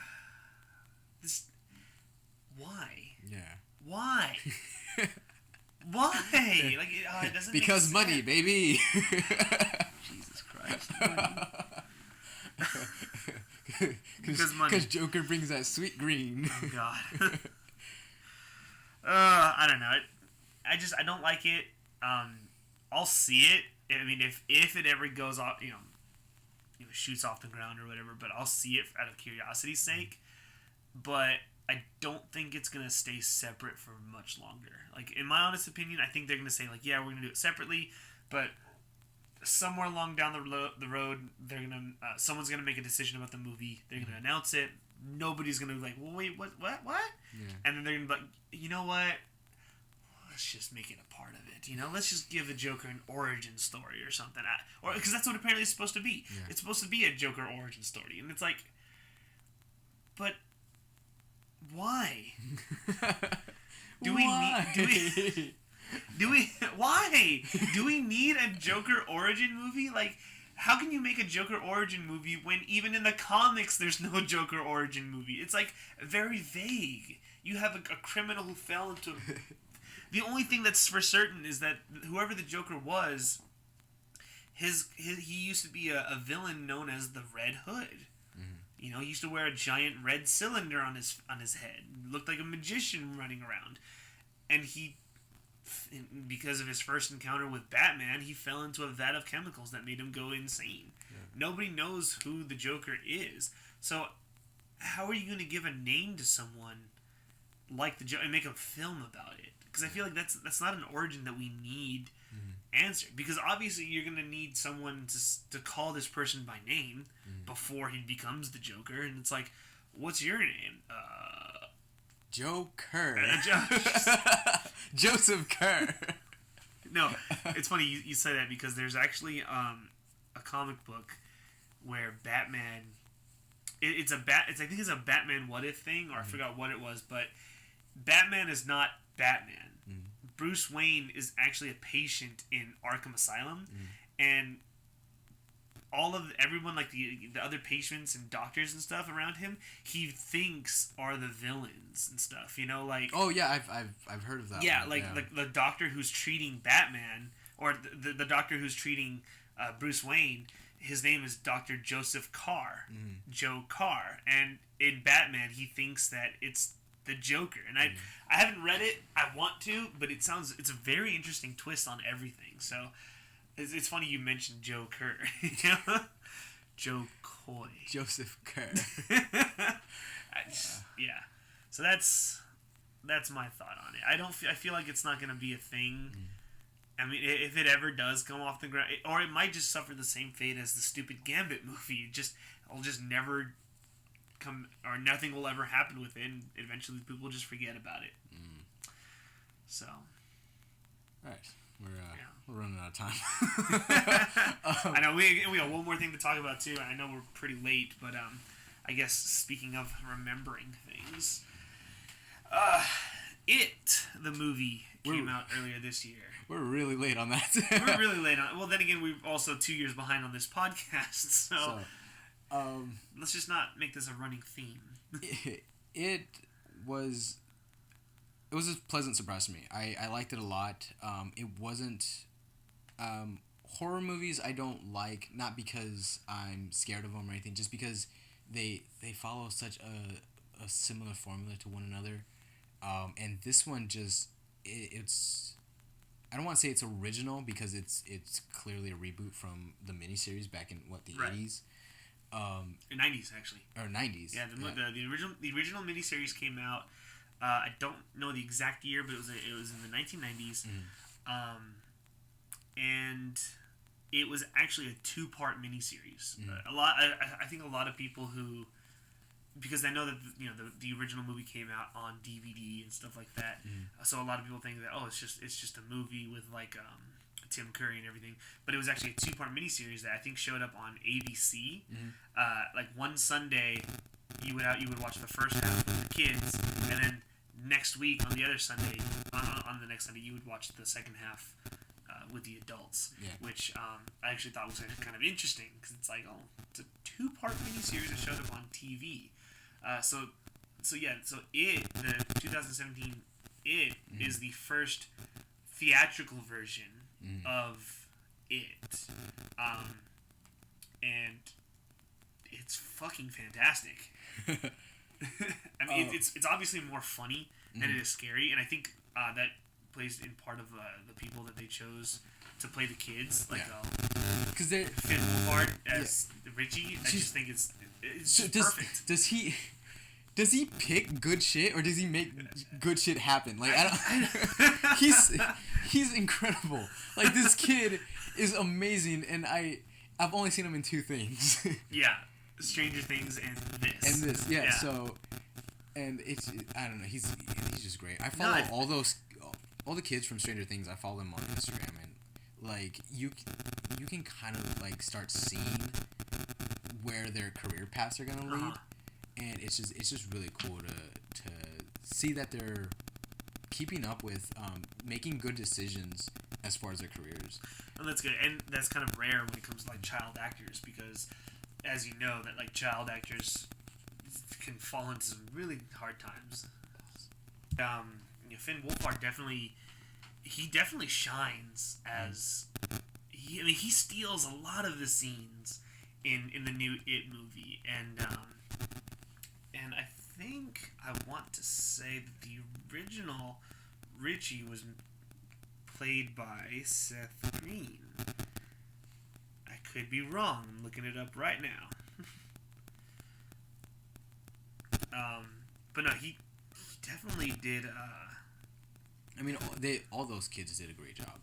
this, why? Yeah. Why? Why? Like it doesn't. Because make money, sense. baby. Jesus Christ. Because money. Because Joker brings that sweet green. Oh God. I don't know. I don't like it. I'll see it. I mean, if it ever goes off, shoots off the ground or whatever, but I'll see it out of curiosity's sake. But I don't think it's gonna stay separate for much longer. Like, in my honest opinion, I think they're gonna say like, yeah, we're gonna do it separately, but somewhere along down the road, they're gonna someone's gonna make a decision about the movie. They're gonna announce it. Nobody's gonna be like, well, wait, what? Yeah. And then they're gonna be like, you know what? Let's just make it a part of it. Let's just give the Joker an origin story or something. Or because that's what apparently it's supposed to be. Yeah. It's supposed to be a Joker origin story, and it's like, but why? Why? Do we need a Joker origin movie? Like, how can you make a Joker origin movie when even in the comics there's no Joker origin movie? It's like very vague. You have a criminal who fell into. The only thing that's for certain is that whoever the Joker was, he used to be a villain known as the Red Hood. He used to wear a giant red cylinder on his head. Looked like a magician running around. And because of his first encounter with Batman, he fell into a vat of chemicals that made him go insane. Yeah. Nobody knows who the Joker is. So how are you going to give a name to someone like the Joker and make a film about it? Because I feel like that's not an origin that we need answered. Because obviously you're going to need someone to call this person by name before he becomes the Joker. And it's like, what's your name? Joker. Joseph Kerr. No, it's funny you say that because there's actually a comic book where Batman. I think it's a Batman What If thing, or I forgot what it was, but Batman is not Batman. Bruce Wayne is actually a patient in Arkham Asylum, and everyone, like the other patients and doctors and stuff around him, he thinks are the villains and stuff. You know, like oh yeah, I've heard of that. Yeah, like the doctor who's treating Batman, or the doctor who's treating Bruce Wayne. His name is Dr. Joseph Carr, Joe Carr, and in Batman he thinks that it's the Joker. And I haven't read it. I want to, but it's a very interesting twist on everything. So it's funny you mentioned Joe Kerr. Joe Coy. Joseph Kerr. Yeah. So that's my thought on it. I feel like it's not going to be a thing. I mean, if it ever does come off the ground, or it might just suffer the same fate as the stupid Gambit movie. It'll just never come, or nothing will ever happen with it, and eventually people will just forget about it. So. All right. We're running out of time. I know we got one more thing to talk about too. I know we're pretty late, but I guess speaking of remembering things, the movie came out earlier this year. We're really late on that. We're really late on. Well, then again, we're also 2 years behind on this podcast, so let's just not make this a running theme. It was a pleasant surprise to me. I liked it a lot. It wasn't horror movies I don't like, not because I'm scared of them or anything, just because they follow such a similar formula to one another. And this one it's I don't want to say it's original because it's clearly a reboot from the miniseries back in the 80s. 90s actually. Or 90s. Yeah, the original miniseries came out. I don't know the exact year, but it was in the 1990s. And it was actually a 2-part miniseries. I think a lot of people who, because I know that the original movie came out on DVD and stuff like that, so a lot of people think that it's just a movie with like Tim Curry and everything, but it was actually a 2-part miniseries that I think showed up on ABC. Like one Sunday, you would watch the first half with the kids, and then next week on the other Sunday, on the next Sunday, you would watch the second half with the adults, which I actually thought was kind of interesting because it's like, it's a 2-part miniseries that showed up on TV. So the 2017 is the first theatrical version of it, and it's fucking fantastic. I mean, it's obviously more funny than it is scary, and I think that plays in part of the people that they chose to play the kids, like because they're Finn Wolfhard as Richie. I just think it's perfect. Does he pick good shit or does he make good shit happen? Like he's incredible. Like this kid is amazing, and I've only seen him in 2 things. Yeah, Stranger Things and this. Yeah. So, and I don't know. He's just great. I follow all the kids from Stranger Things. I follow them on Instagram, and like you can kind of like start seeing where their career paths are gonna lead. And it's just really cool to see that they're keeping up with making good decisions as far as their careers. And that's good, and that's kind of rare when it comes to like child actors, because as you know, that like child actors can fall into some really hard times. Finn Wolfhard definitely shines as he steals a lot of the scenes in the new It movie, and I think I want to say that the original Richie was played by Seth Green. I could be wrong. I'm looking it up right now. But no, he definitely did. I mean, all those kids did a great job,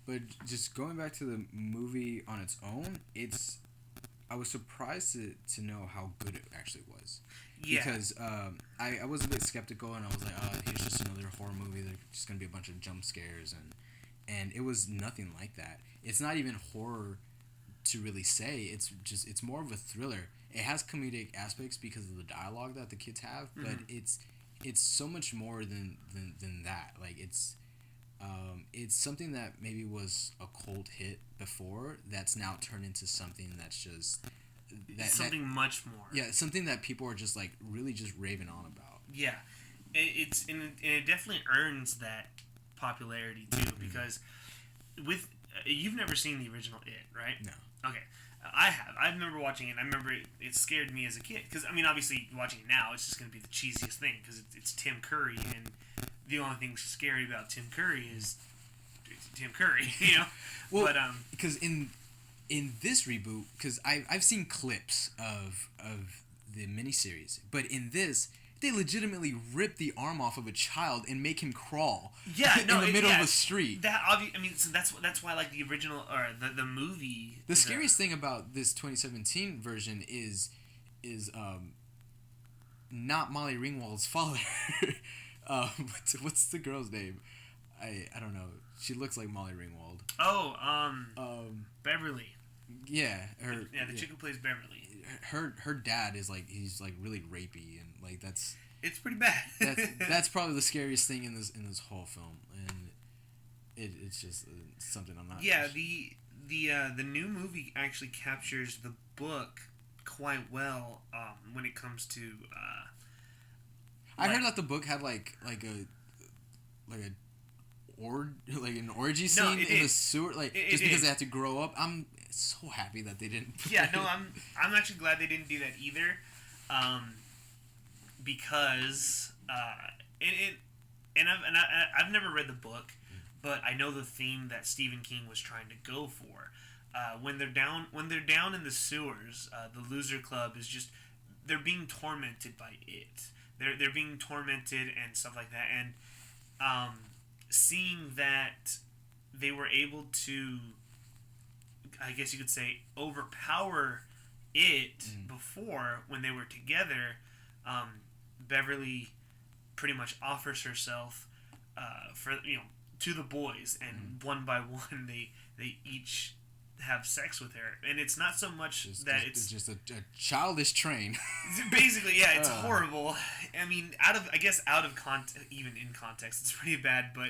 but just going back to the movie on its own, I was surprised to know how good it actually was. Yeah. Because I was a bit skeptical, and I was like, here's just another horror movie. There's just gonna be a bunch of jump scares, and it was nothing like that. It's not even horror to really say. It's more of a thriller. It has comedic aspects because of the dialogue that the kids have, but it's so much more than that. Like It's something that maybe was a cold hit before that's now turned into something that's just something much more. Yeah, something that people are just like really just raving on about. Yeah, it definitely earns that popularity too, because with you've never seen the original It, right? No. Okay. I have. I remember watching it, and I remember it scared me as a kid. Because, I mean, obviously, watching it now, it's just going to be the cheesiest thing, because it's Tim Curry, and the only thing scary about Tim Curry is Tim Curry, you know? Well, but, because in this reboot, because I've seen clips of the miniseries, but in this, they legitimately rip the arm off of a child and make him crawl. Yeah, no, in the middle of a street. I mean, so that's why I like the original or the movie. The scariest thing about this 2017 version is not Molly Ringwald's father. What's the girl's name? I don't know. She looks like Molly Ringwald. Oh, Beverly. Yeah, the chick who plays Beverly. Her dad is like, he's like really rapey, and like it's pretty bad. that's probably the scariest thing in this whole film, and it's just something I'm not. Yeah, the new movie actually captures the book quite well when it comes to. I heard that the book had like an orgy scene in the sewer, because they had to grow up. I'm so happy that they didn't. Yeah, no, I'm actually glad they didn't do that either, because I've never read the book, but I know the theme that Stephen King was trying to go for. When they're down in the sewers, the loser club is just, they're being tormented by it. They're being tormented and stuff like that, and seeing that they were able to, I guess you could say, overpower it before when they were together. Beverly pretty much offers herself to the boys, and one by one they each have sex with her, and it's not so much it's just a childish train. Basically, yeah, it's horrible. I mean, out of context, even in context, it's pretty bad, but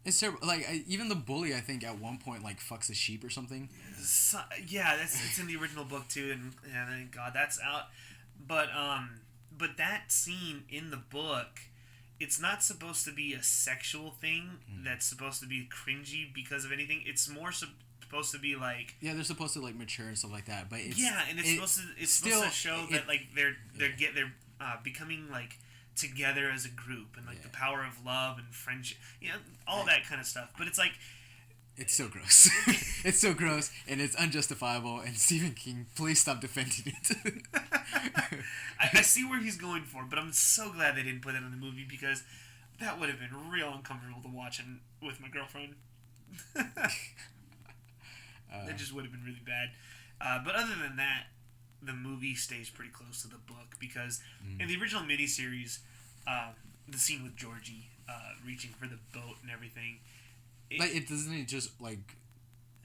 it's terrible. Like even the bully, I think at one point like fucks a sheep or something. So, yeah, it's in the original book too, and thank God that's out. But that scene in the book, it's not supposed to be a sexual thing that's supposed to be cringy because of anything. It's more supposed to be like, yeah, they're supposed to like mature and stuff like that. But it's supposed to show that like they're becoming like together as a group, and like the power of love and friendship, all that kind of stuff. But it's like, it's so gross. It's so gross, and it's unjustifiable, and Stephen King, please stop defending it. I see where he's going for, but I'm so glad they didn't put that in the movie, because that would have been real uncomfortable to watch with my girlfriend. That just would have been really bad. But other than that, the movie stays pretty close to the book, because in the original miniseries, the scene with Georgie reaching for the boat and everything, it doesn't just like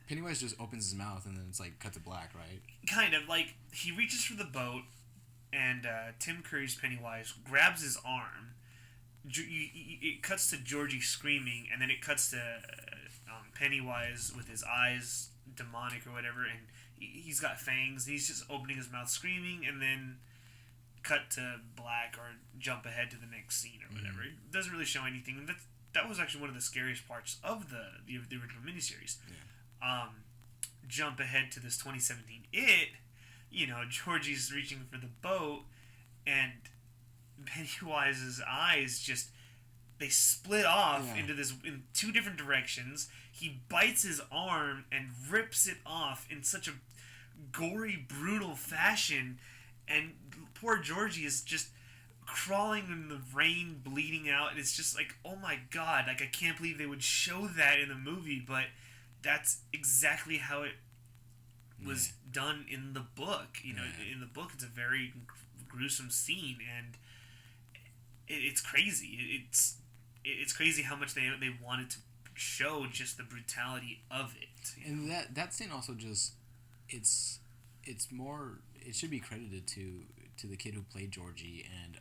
Pennywise just opens his mouth and then it's like cut to black, right? Kind of like he reaches for the boat, and Tim Curry's Pennywise grabs his arm. It cuts to Georgie screaming, and then it cuts to Pennywise with his eyes demonic or whatever, and he's got fangs. He's just opening his mouth screaming, and then cut to black or jump ahead to the next scene or whatever. It doesn't really show anything. And that was actually one of the scariest parts of the original miniseries. Yeah. Jump ahead to this 2017 It, Georgie's reaching for the boat, and Pennywise's eyes just, they split off in two different directions. He bites his arm and rips it off in such a gory, brutal fashion, and poor Georgie is just crawling in the rain, bleeding out, and it's just like, oh my God, like I can't believe they would show that in the movie, but that's exactly how it was done in the book. In the book, it's a very gruesome scene, and it's crazy. It's crazy how much they wanted to show just the brutality of it. And that scene also just, it's more, it should be credited to the kid who played Georgie, and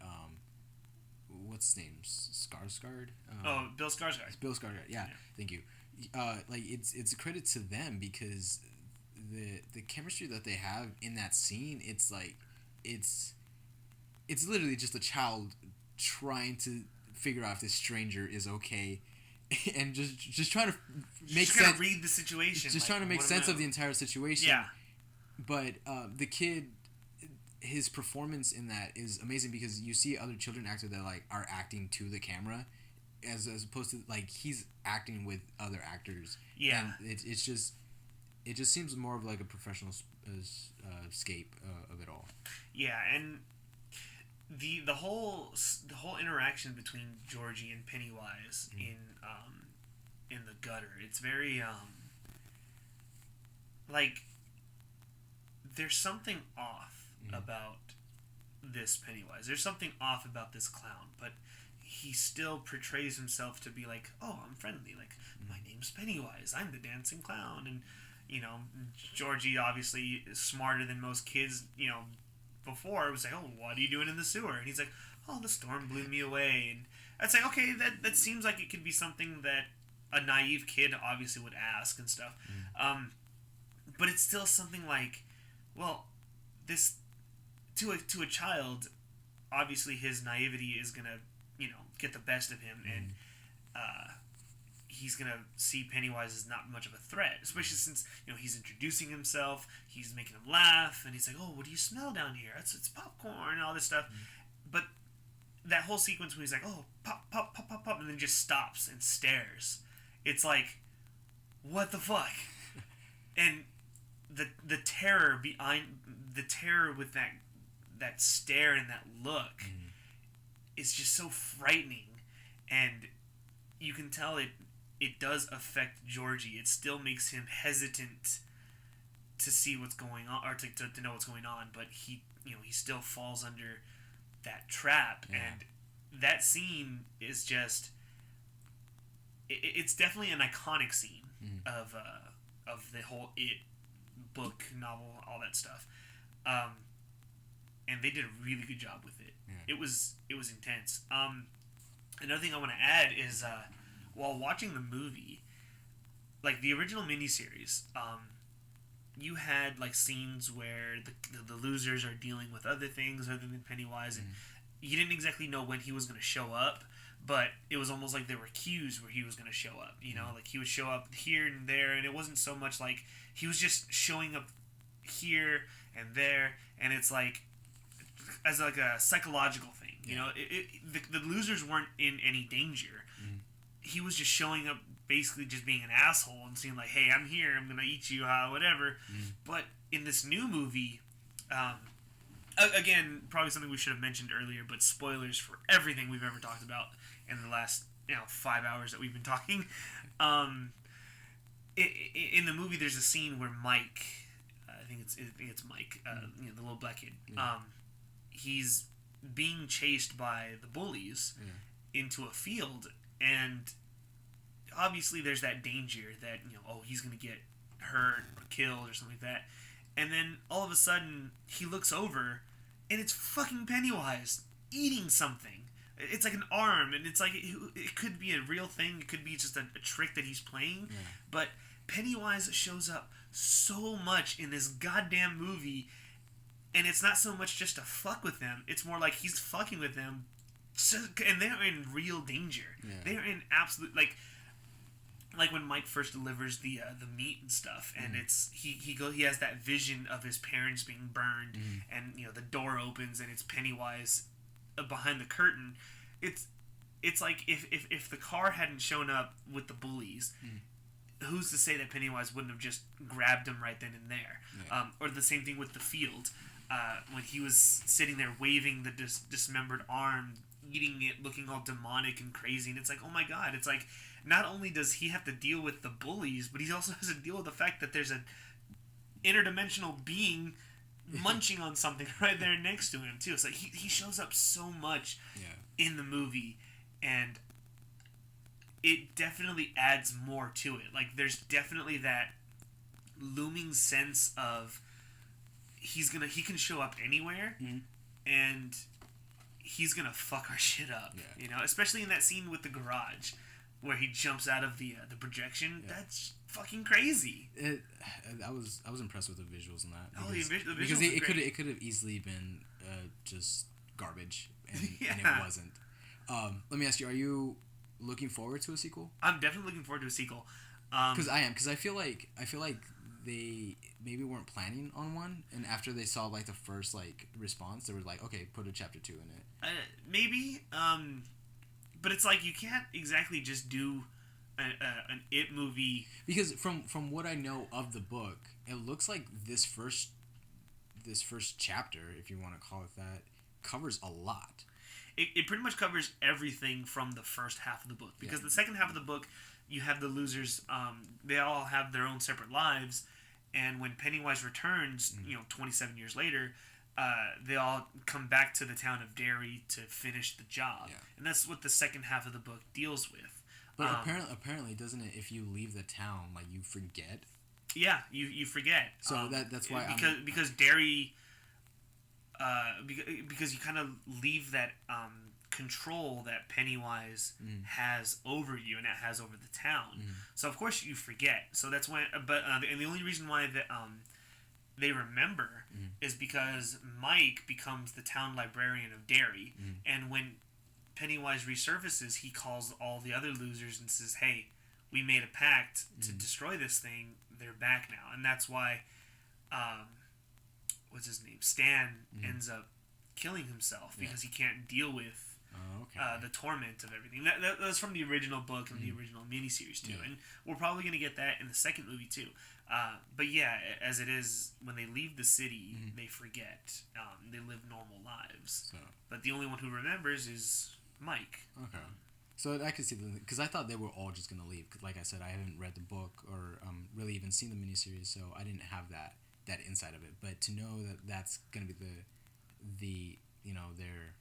what's his name? Skarsgård. Bill Skarsgård. Bill Skarsgård. Yeah, thank you. Like it's a credit to them because the chemistry that they have in that scene, it's like it's literally just a child trying to figure out if this stranger is okay, and just trying to make sense. Read the situation. Just trying to make sense of the entire situation. Yeah. But the kid, his performance in that is amazing because you see other children actors that like are acting to the camera, as opposed to like he's acting with other actors. Yeah. And it just seems more of like a professional scape of it all. Yeah, and the whole interaction between Georgie and Pennywise in the gutter, it's very like there's something off about this Pennywise. There's something off about this clown, but he still portrays himself to be like, oh, I'm friendly. Like, my name's Pennywise. I'm the dancing clown. And, you know, Georgie obviously is smarter than most kids, you know, before. It was like, oh, what are you doing in the sewer? And he's like, oh, the storm blew me away. And it's like, okay, that seems like it could be something that a naive kid obviously would ask and stuff. But it's still something like, well, this to a child, obviously his naivety is gonna, you know, get the best of him, and he's gonna see Pennywise as not much of a threat, especially since, you know, he's introducing himself, he's making him laugh, and he's like, oh, what do you smell down here? It's popcorn and all this stuff. But that whole sequence when he's like, oh, pop, pop, pop, pop, pop, and then just stops and stares, it's like, what the fuck? And the terror with that stare and that look is just so frightening, and you can tell it does affect Georgie. It still makes him hesitant to see what's going on, or to know what's going on, but he still falls under that trap. And that scene is just it's definitely an iconic scene of the whole It book, novel, all that stuff. And they did a really good job with it. Yeah. It was intense. Another thing I want to add is while watching the movie, like the original miniseries, you had like scenes where the losers are dealing with other things other than Pennywise, and you didn't exactly know when he was going to show up, but it was almost like there were cues where he was going to show up. You know, like he would show up here and there, and it wasn't so much like he was just showing up here and there, and it's like as like a psychological thing. You know, the losers weren't in any danger. He was just showing up, basically just being an asshole and saying like, hey, I'm here, I'm gonna eat you, whatever. But in this new movie, again, probably something we should have mentioned earlier, but spoilers for everything we've ever talked about in the last 5 hours that we've been talking. In the movie, there's a scene where Mike, I think it's Mike, the little black kid. He's being chased by the bullies into a field, and obviously there's that danger that he's gonna get hurt or killed or something like that. And then all of a sudden he looks over, and it's fucking Pennywise eating something. It's like an arm, and it's like it could be a real thing. It could be just a trick that he's playing. But Pennywise shows up so much in this goddamn movie, and it's not so much just to fuck with them. It's more like he's fucking with them, and they're in real danger. They're in absolute like when Mike first delivers the meat and stuff, and it's he has that vision of his parents being burned, and the door opens and it's Pennywise behind the curtain. It's like if the car hadn't shown up with the bullies, who's to say that Pennywise wouldn't have just grabbed him right then and there? Or the same thing with the field, when he was sitting there waving the dismembered arm, eating it, looking all demonic and crazy, and it's like, oh my god, it's like not only does he have to deal with the bullies, but he also has to deal with the fact that there's an interdimensional being munching on something right there next to him too. It's like he shows up so much in the movie, and it definitely adds more to it. Like there's definitely that looming sense of he can show up anywhere, and he's gonna fuck our shit up. Yeah. You know, especially in that scene with the garage, where he jumps out of the projection. Yeah. That's fucking crazy. I was impressed with the visuals in that. Because, the visuals because it could have easily been just garbage, and it wasn't. Let me ask you: are you looking forward to a sequel? I'm definitely looking forward to a sequel. Because I am. Because I feel like they maybe weren't planning on one, and after they saw like the first like response, they were like, okay, put a chapter 2 in it. Maybe. But it's like you can't exactly just do an It movie, because from what I know of the book, it looks like this first chapter, if you want to call it that, covers a lot. It pretty much covers everything from the first half of the book, because the second half of the book, you have the losers. They all have their own separate lives, and when Pennywise returns, 27 years later, they all come back to the town of Derry to finish the job, and that's what the second half of the book deals with. But apparently, doesn't it? If you leave the town, like, you forget. Yeah, you forget. So that's why because Derry, because you kind of leave that control that Pennywise has over you and it has over the town. So of course you forget. So that's why. But and the only reason why that they remember is because Mike becomes the town librarian of Derry, and when Pennywise resurfaces, he calls all the other losers and says, "Hey, we made a pact to destroy this thing. They're back now," and that's why. What's his name? Stan ends up killing himself because he can't deal with the torment of everything. That's from the original book and the original miniseries too, and we're probably going to get that in the second movie too. But yeah, as it is, when they leave the city, they forget. They live normal lives. So. But the only one who remembers is Mike. Okay. So I could see because I thought they were all just going to leave. Cause like I said, I haven't read the book or really even seen the miniseries, so I didn't have that inside of it. But to know that that's going to be the their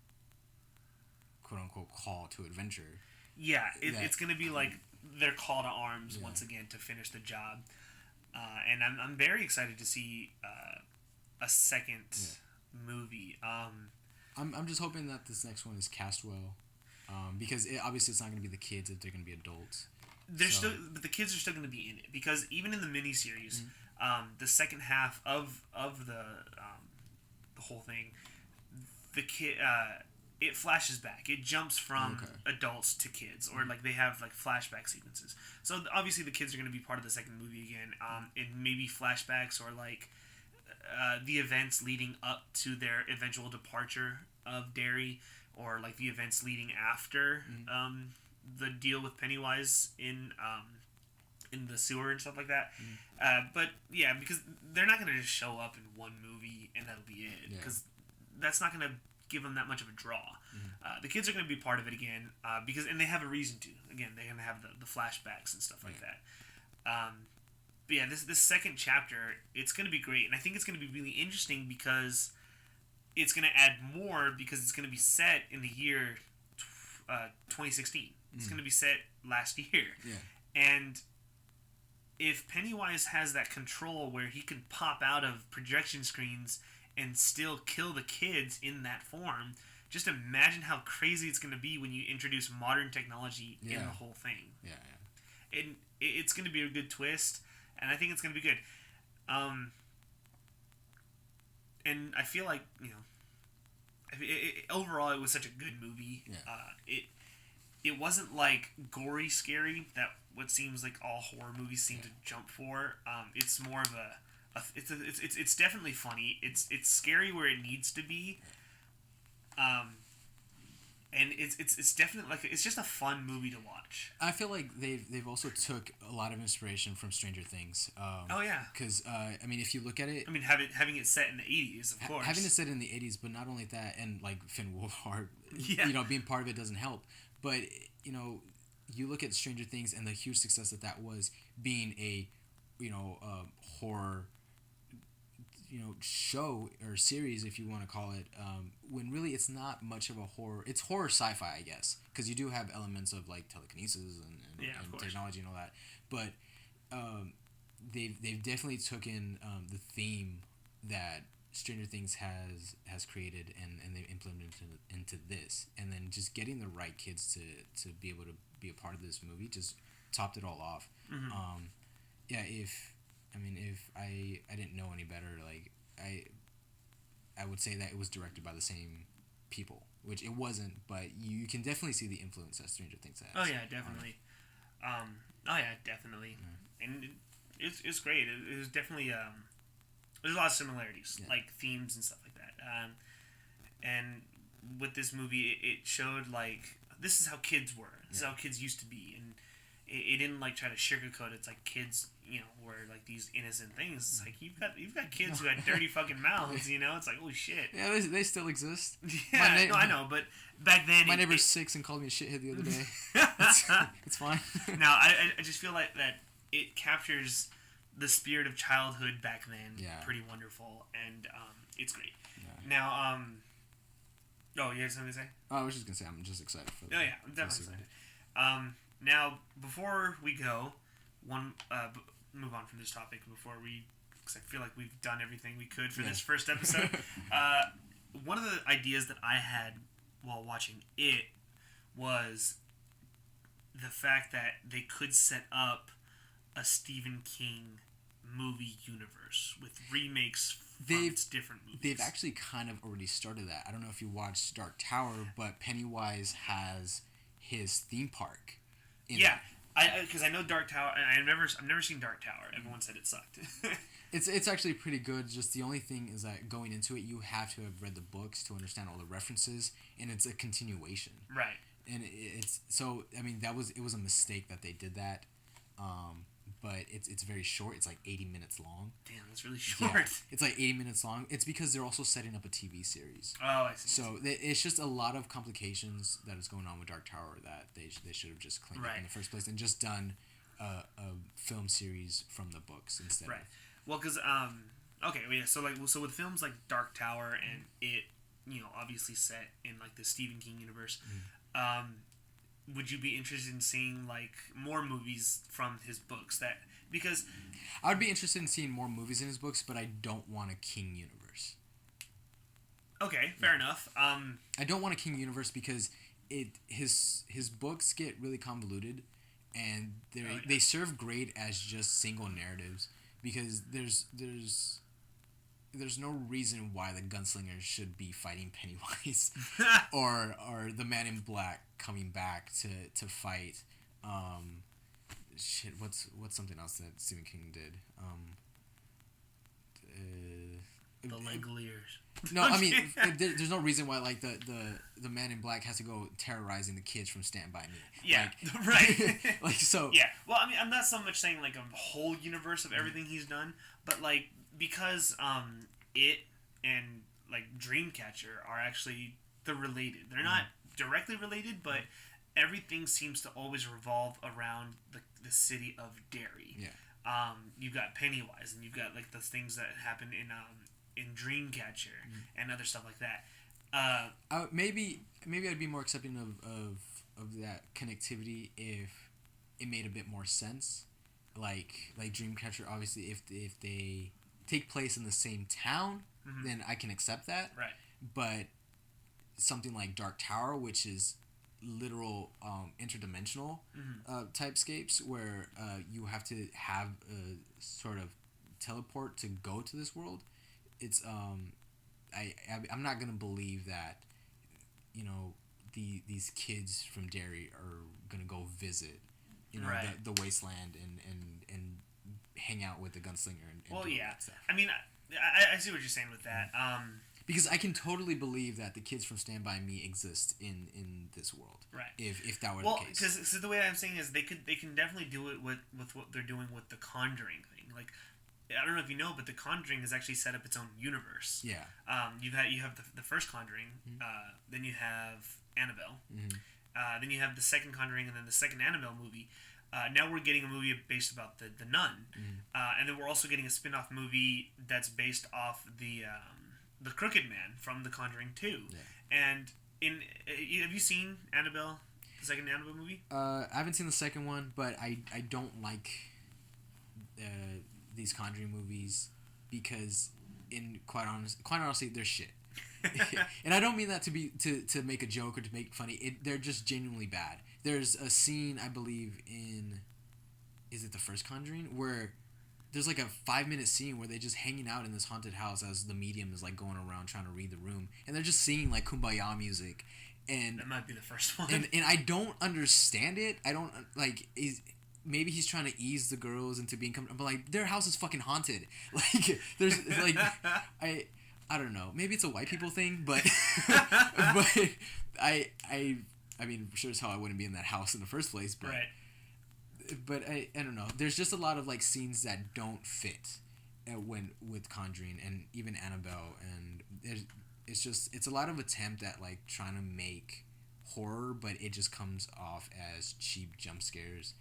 quote unquote call to adventure. Yeah, it's going to be like their call to arms once again to finish the job. And I'm very excited to see a second movie. I'm just hoping that this next one is cast well, because obviously it's not going to be the kids; if they're going to be adults. But the kids are still going to be in it, because even in the miniseries, the second half of the whole thing, the kid it flashes back. It jumps from adults to kids, or like they have like flashback sequences. So obviously the kids are going to be part of the second movie again. And maybe flashbacks or like the events leading up to their eventual departure of Derry, or like the events leading after the deal with Pennywise in the sewer and stuff like that. But yeah, because they're not going to just show up in one movie and that'll be it, because that's not going to give them that much of a draw. The kids are going to be part of it again, and they have a reason to. Again, they're going to have the flashbacks and stuff like that. But yeah, this second chapter, it's going to be great, and I think it's going to be really interesting because it's going to add more, because it's going to be set in the year 2016. It's going to be set last year. And if Pennywise has that control where he can pop out of projection screens and still kill the kids in that form, just imagine how crazy it's going to be when you introduce modern technology in the whole thing. And it's going to be a good twist, and I think it's going to be good. And I feel like, overall it was such a good movie. It wasn't like gory scary that what seems like all horror movies seem to jump for. It's more of it's definitely funny. It's scary where it needs to be. And it's definitely like, it's just a fun movie to watch. I feel like they've also took a lot of inspiration from Stranger Things. Because I mean, if you look at it, I mean, having it set in the 80s, of course. Having it set in the 80s, but not only that, and like Finn Wolfhard, being part of it doesn't help. But you look at Stranger Things and the huge success that was, being a horror show or series, if you want to call it, when really it's not much of a horror. It's horror sci-fi, I guess, because you do have elements of like telekinesis and technology and all that. But they've definitely taken the theme that Stranger Things has created and they've implemented into this, and then just getting the right kids to be able to be a part of this movie just topped it all off. Mm-hmm. Yeah, if I didn't know any better, like I would say that it was directed by the same people, which it wasn't, but you can definitely see the influence that Stranger Things has. Oh yeah, definitely. Oh yeah, definitely. Yeah. And it's great. It was definitely there's a lot of similarities, Yeah. like themes and stuff like that. And with this movie, it showed like this is how kids were. This is how kids used to be, and it didn't like try to sugarcoat it. It's like kids, were like these innocent things. It's like you've got kids who had dirty fucking mouths. It's like, holy shit. Yeah, they still exist. Yeah, no, I know, but back then My neighbor's 6 and called me a shithead the other day. It's fine. Now I just feel like that it captures the spirit of childhood back then. Yeah. Pretty wonderful, and it's great. Yeah. Now oh, you had something to say? Oh, I was just gonna say I'm just excited for. Oh yeah, I'm definitely excited. Now before we go, move on from this topic because I feel like we've done everything we could for this first episode. One of the ideas that I had while watching it was the fact that they could set up a Stephen King movie universe with remakes from different movies. They've actually kind of already started that. I don't know if you watched Dark Tower, but Pennywise has his theme park. Yeah, because I know Dark Tower, and I've never seen Dark Tower. Everyone said it sucked. It's actually pretty good. Just the only thing is that going into it, you have to have read the books to understand all the references, and it's a continuation. Right. And it's so. I mean, it was a mistake that they did that. But it's very short. It's like 80 minutes long. Damn, that's really short. Yeah, it's like 80 minutes long. It's because they're also setting up a TV series. Oh, I see. So it's just a lot of complications that is going on with Dark Tower that they should have just cleaned up in the first place and just done a film series from the books instead. Right. Well, because okay, well, yeah. So with films like Dark Tower and it, obviously set in like the Stephen King universe. Would you be interested in seeing like more movies from his books? Because I would be interested in seeing more movies in his books, but I don't want a King universe. Okay, fair enough. I don't want a King universe because his books get really convoluted, and they serve great as just single narratives because there's no reason why the gunslinger should be fighting Pennywise or the Man in Black coming back to fight what's something else that Stephen King did? The Langoliers. No, I mean there's no reason why like the Man in Black has to go terrorizing the kids from Stand By Me. Yeah, right. Like so. Yeah. Well, I mean, I'm not so much saying like a whole universe of everything he's done, but like because it and like Dreamcatcher are actually they're related. They're not directly related, but everything seems to always revolve around the city of Derry. Yeah. You've got Pennywise, and you've got like the things that happen in Dreamcatcher and other stuff like that. Maybe I'd be more accepting of that connectivity if it made a bit more sense. Like Dreamcatcher, obviously, if they take place in the same town, then I can accept that. Right. But something like Dark Tower, which is literal interdimensional typescapes where you have to have a sort of teleport to go to this world. It's I'm not gonna believe that these kids from Derry are gonna go visit the wasteland and hang out with the gunslinger and well, do yeah. that stuff. I mean, I see what you're saying with that. Because I can totally believe that the kids from Stand By Me exist in this world. Right. If that were well, the case. because the way I'm saying is they can definitely do it with what they're doing with the Conjuring thing. Like, I don't know if you know, but the Conjuring has actually set up its own universe. Yeah. You have the first Conjuring, then you have Annabelle, then you have the second Conjuring, and then the second Annabelle movie. Now we're getting a movie based about the Nun, and then we're also getting a spin-off movie that's based off the Crooked Man from The Conjuring 2. Yeah. And have you seen Annabelle, the second Annabelle movie? I haven't seen the second one, but I don't like these Conjuring movies because in quite honestly, they're shit. And I don't mean that to be to make a joke or to make funny. They're just genuinely bad. There's a scene, I believe, in, is it the first Conjuring, where there's like a 5-minute scene where they're just hanging out in this haunted house as the medium is like going around trying to read the room, and they're just singing like Kumbaya music, and that might be the first one. And I don't understand it. I don't like. Maybe he's trying to ease the girls into being comfortable, but like their house is fucking haunted. Like there's like I don't know. Maybe it's a white people thing, but but I mean, sure as hell I wouldn't be in that house in the first place, but. Right. But I don't know. There's just a lot of like scenes that don't fit when with Conjuring and even Annabelle, and it's a lot of attempt at like trying to make horror, but it just comes off as cheap jump scares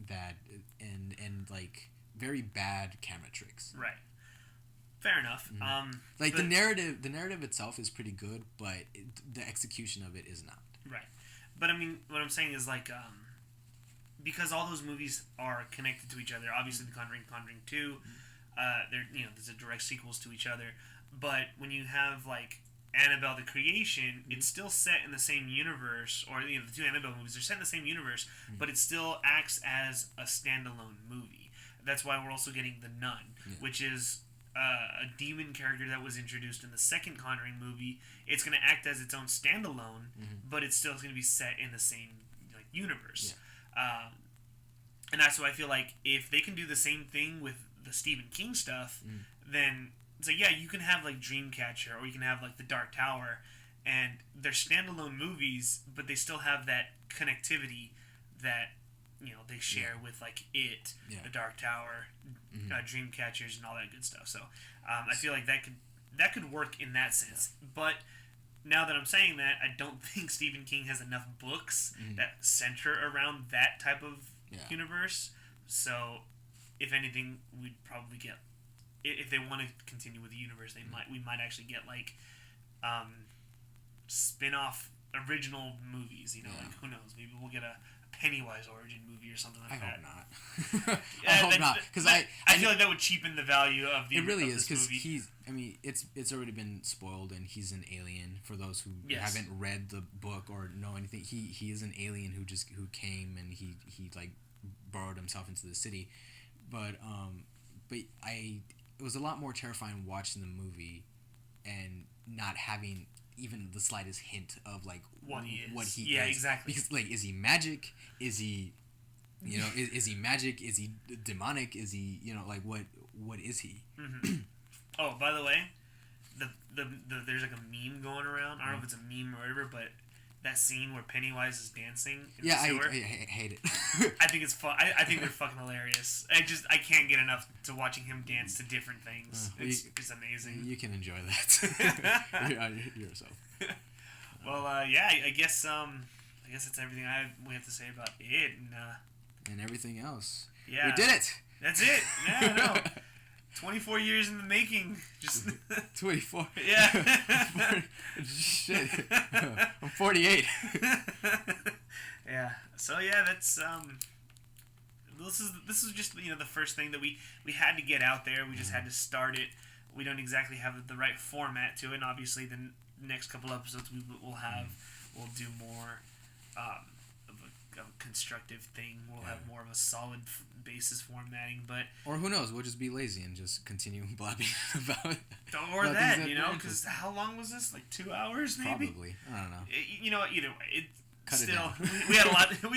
that and like very bad camera tricks. Right. Fair enough. Mm-hmm. Like the narrative itself is pretty good, but the execution of it is not. Right. But I mean, what I'm saying is like. Because all those movies are connected to each other. Obviously, The Conjuring, Conjuring 2, there's a direct sequels to each other. But when you have like Annabelle: The Creation, it's still set in the same universe, or the two Annabelle movies are set in the same universe, but it still acts as a standalone movie. That's why we're also getting The Nun, which is a demon character that was introduced in the second Conjuring movie. It's going to act as its own standalone, but it's still going to be set in the same like universe. And that's why I feel like if they can do the same thing with the Stephen King stuff, then it's like, yeah, you can have like Dreamcatcher or you can have like The Dark Tower, and they're standalone movies, but they still have that connectivity that they share with like The Dark Tower, Dreamcatchers, and all that good stuff. So I feel like that could work in that sense, but. Now that I'm saying that, I don't think Stephen King has enough books that center around that type of universe. So, if anything, we'd probably get, if they want to continue with the universe, we might actually get like spin-off original movies. Like who knows? Maybe we'll get a Pennywise origin movie or something like that. I hope not. I hope not, because I feel like that would cheapen the value of the. It really is, because he's. I mean, it's already been spoiled, and he's an alien. For those who haven't read the book or know anything, he is an alien who came and he like burrowed himself into the city, but it was a lot more terrifying watching the movie and not having even the slightest hint of like what he is. Yeah, exactly. Because like, is he magic? Is he, is he magic? Is he demonic? Is he, like what is he? Mm-hmm. Oh, by the way, the there's like a meme going around. I don't know if it's a meme or whatever, but that scene where Pennywise is dancing in the sewer. I hate it. I think it's fun. I think they're fucking hilarious. I can't get enough to watching him dance to different things. It's amazing. You can enjoy that yourself. Well, I guess that's everything we have to say about it, and everything else. Yeah, we did it. That's it. Yeah, no. 24 years in the making. Just 24. Yeah. Shit. I'm 48. Yeah. So yeah, that's this is just the first thing that we had to get out there. We just had to start it. We don't exactly have the right format to it. And obviously, the next couple episodes we'll do more of a constructive thing. We'll have more of a solid basis formatting, or who knows, we'll just be lazy and just continue blabbing about or about that, because how long was this? Like 2 hours, maybe? Probably. I don't know. Either way, it cut still it down. we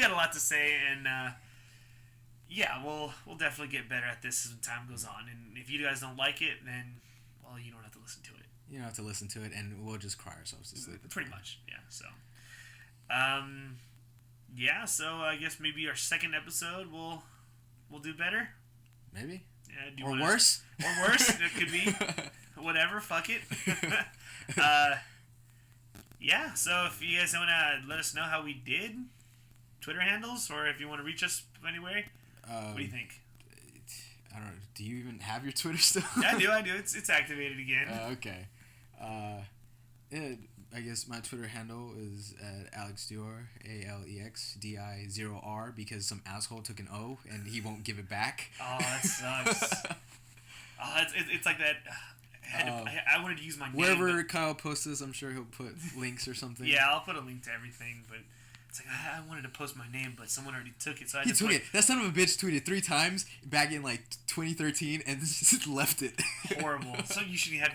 had a lot to say, and we'll definitely get better at this as time goes on. And if you guys don't like it, then you don't have to listen to it. You don't have to listen to it, and we'll just cry ourselves to sleep. Pretty much, yeah. So, so I guess maybe our second episode will do better. Maybe. Yeah. Or worse. Or worse. It could be. Whatever. Fuck it. Yeah. So if you guys want to let us know how we did, Twitter handles, or if you want to reach us anywhere, what do you think? I don't know. Do you even have your Twitter still? Yeah, I do. It's activated again. Okay. I guess my Twitter handle is at Alex Dior, ALEXDI0R, because some asshole took an O and he won't give it back. Oh, that sucks. It's like that. I wanted to use my name. Wherever Kyle posts this, I'm sure he'll put links or something. Yeah, I'll put a link to everything, but it's like I wanted to post my name, but someone already took it, so He took it. That son of a bitch tweeted 3 times back in like 2013 and just left it. Horrible. So you should have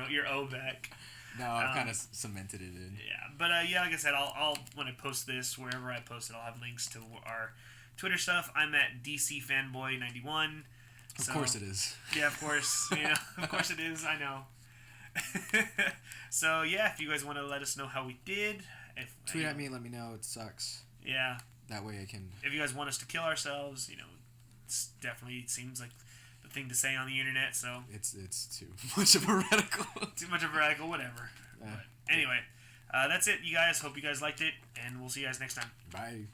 your O back. No, I've kind of cemented it in. Yeah, but yeah, like I said, I'll when I post this, wherever I post it, I'll have links to our Twitter stuff. I'm at DC Fanboy 91. Of course it is. Yeah, of course. Of course it is. I know. So yeah, if you guys want to let us know how we did, tweet at me and let me know it sucks. Yeah. That way I can. If you guys want us to kill ourselves, it's definitely seems like the thing to say on the internet. So it's too much of a radical. Too much of a radical, whatever. But anyway, that's it, you guys. Hope you guys liked it, and we'll see you guys next time. Bye.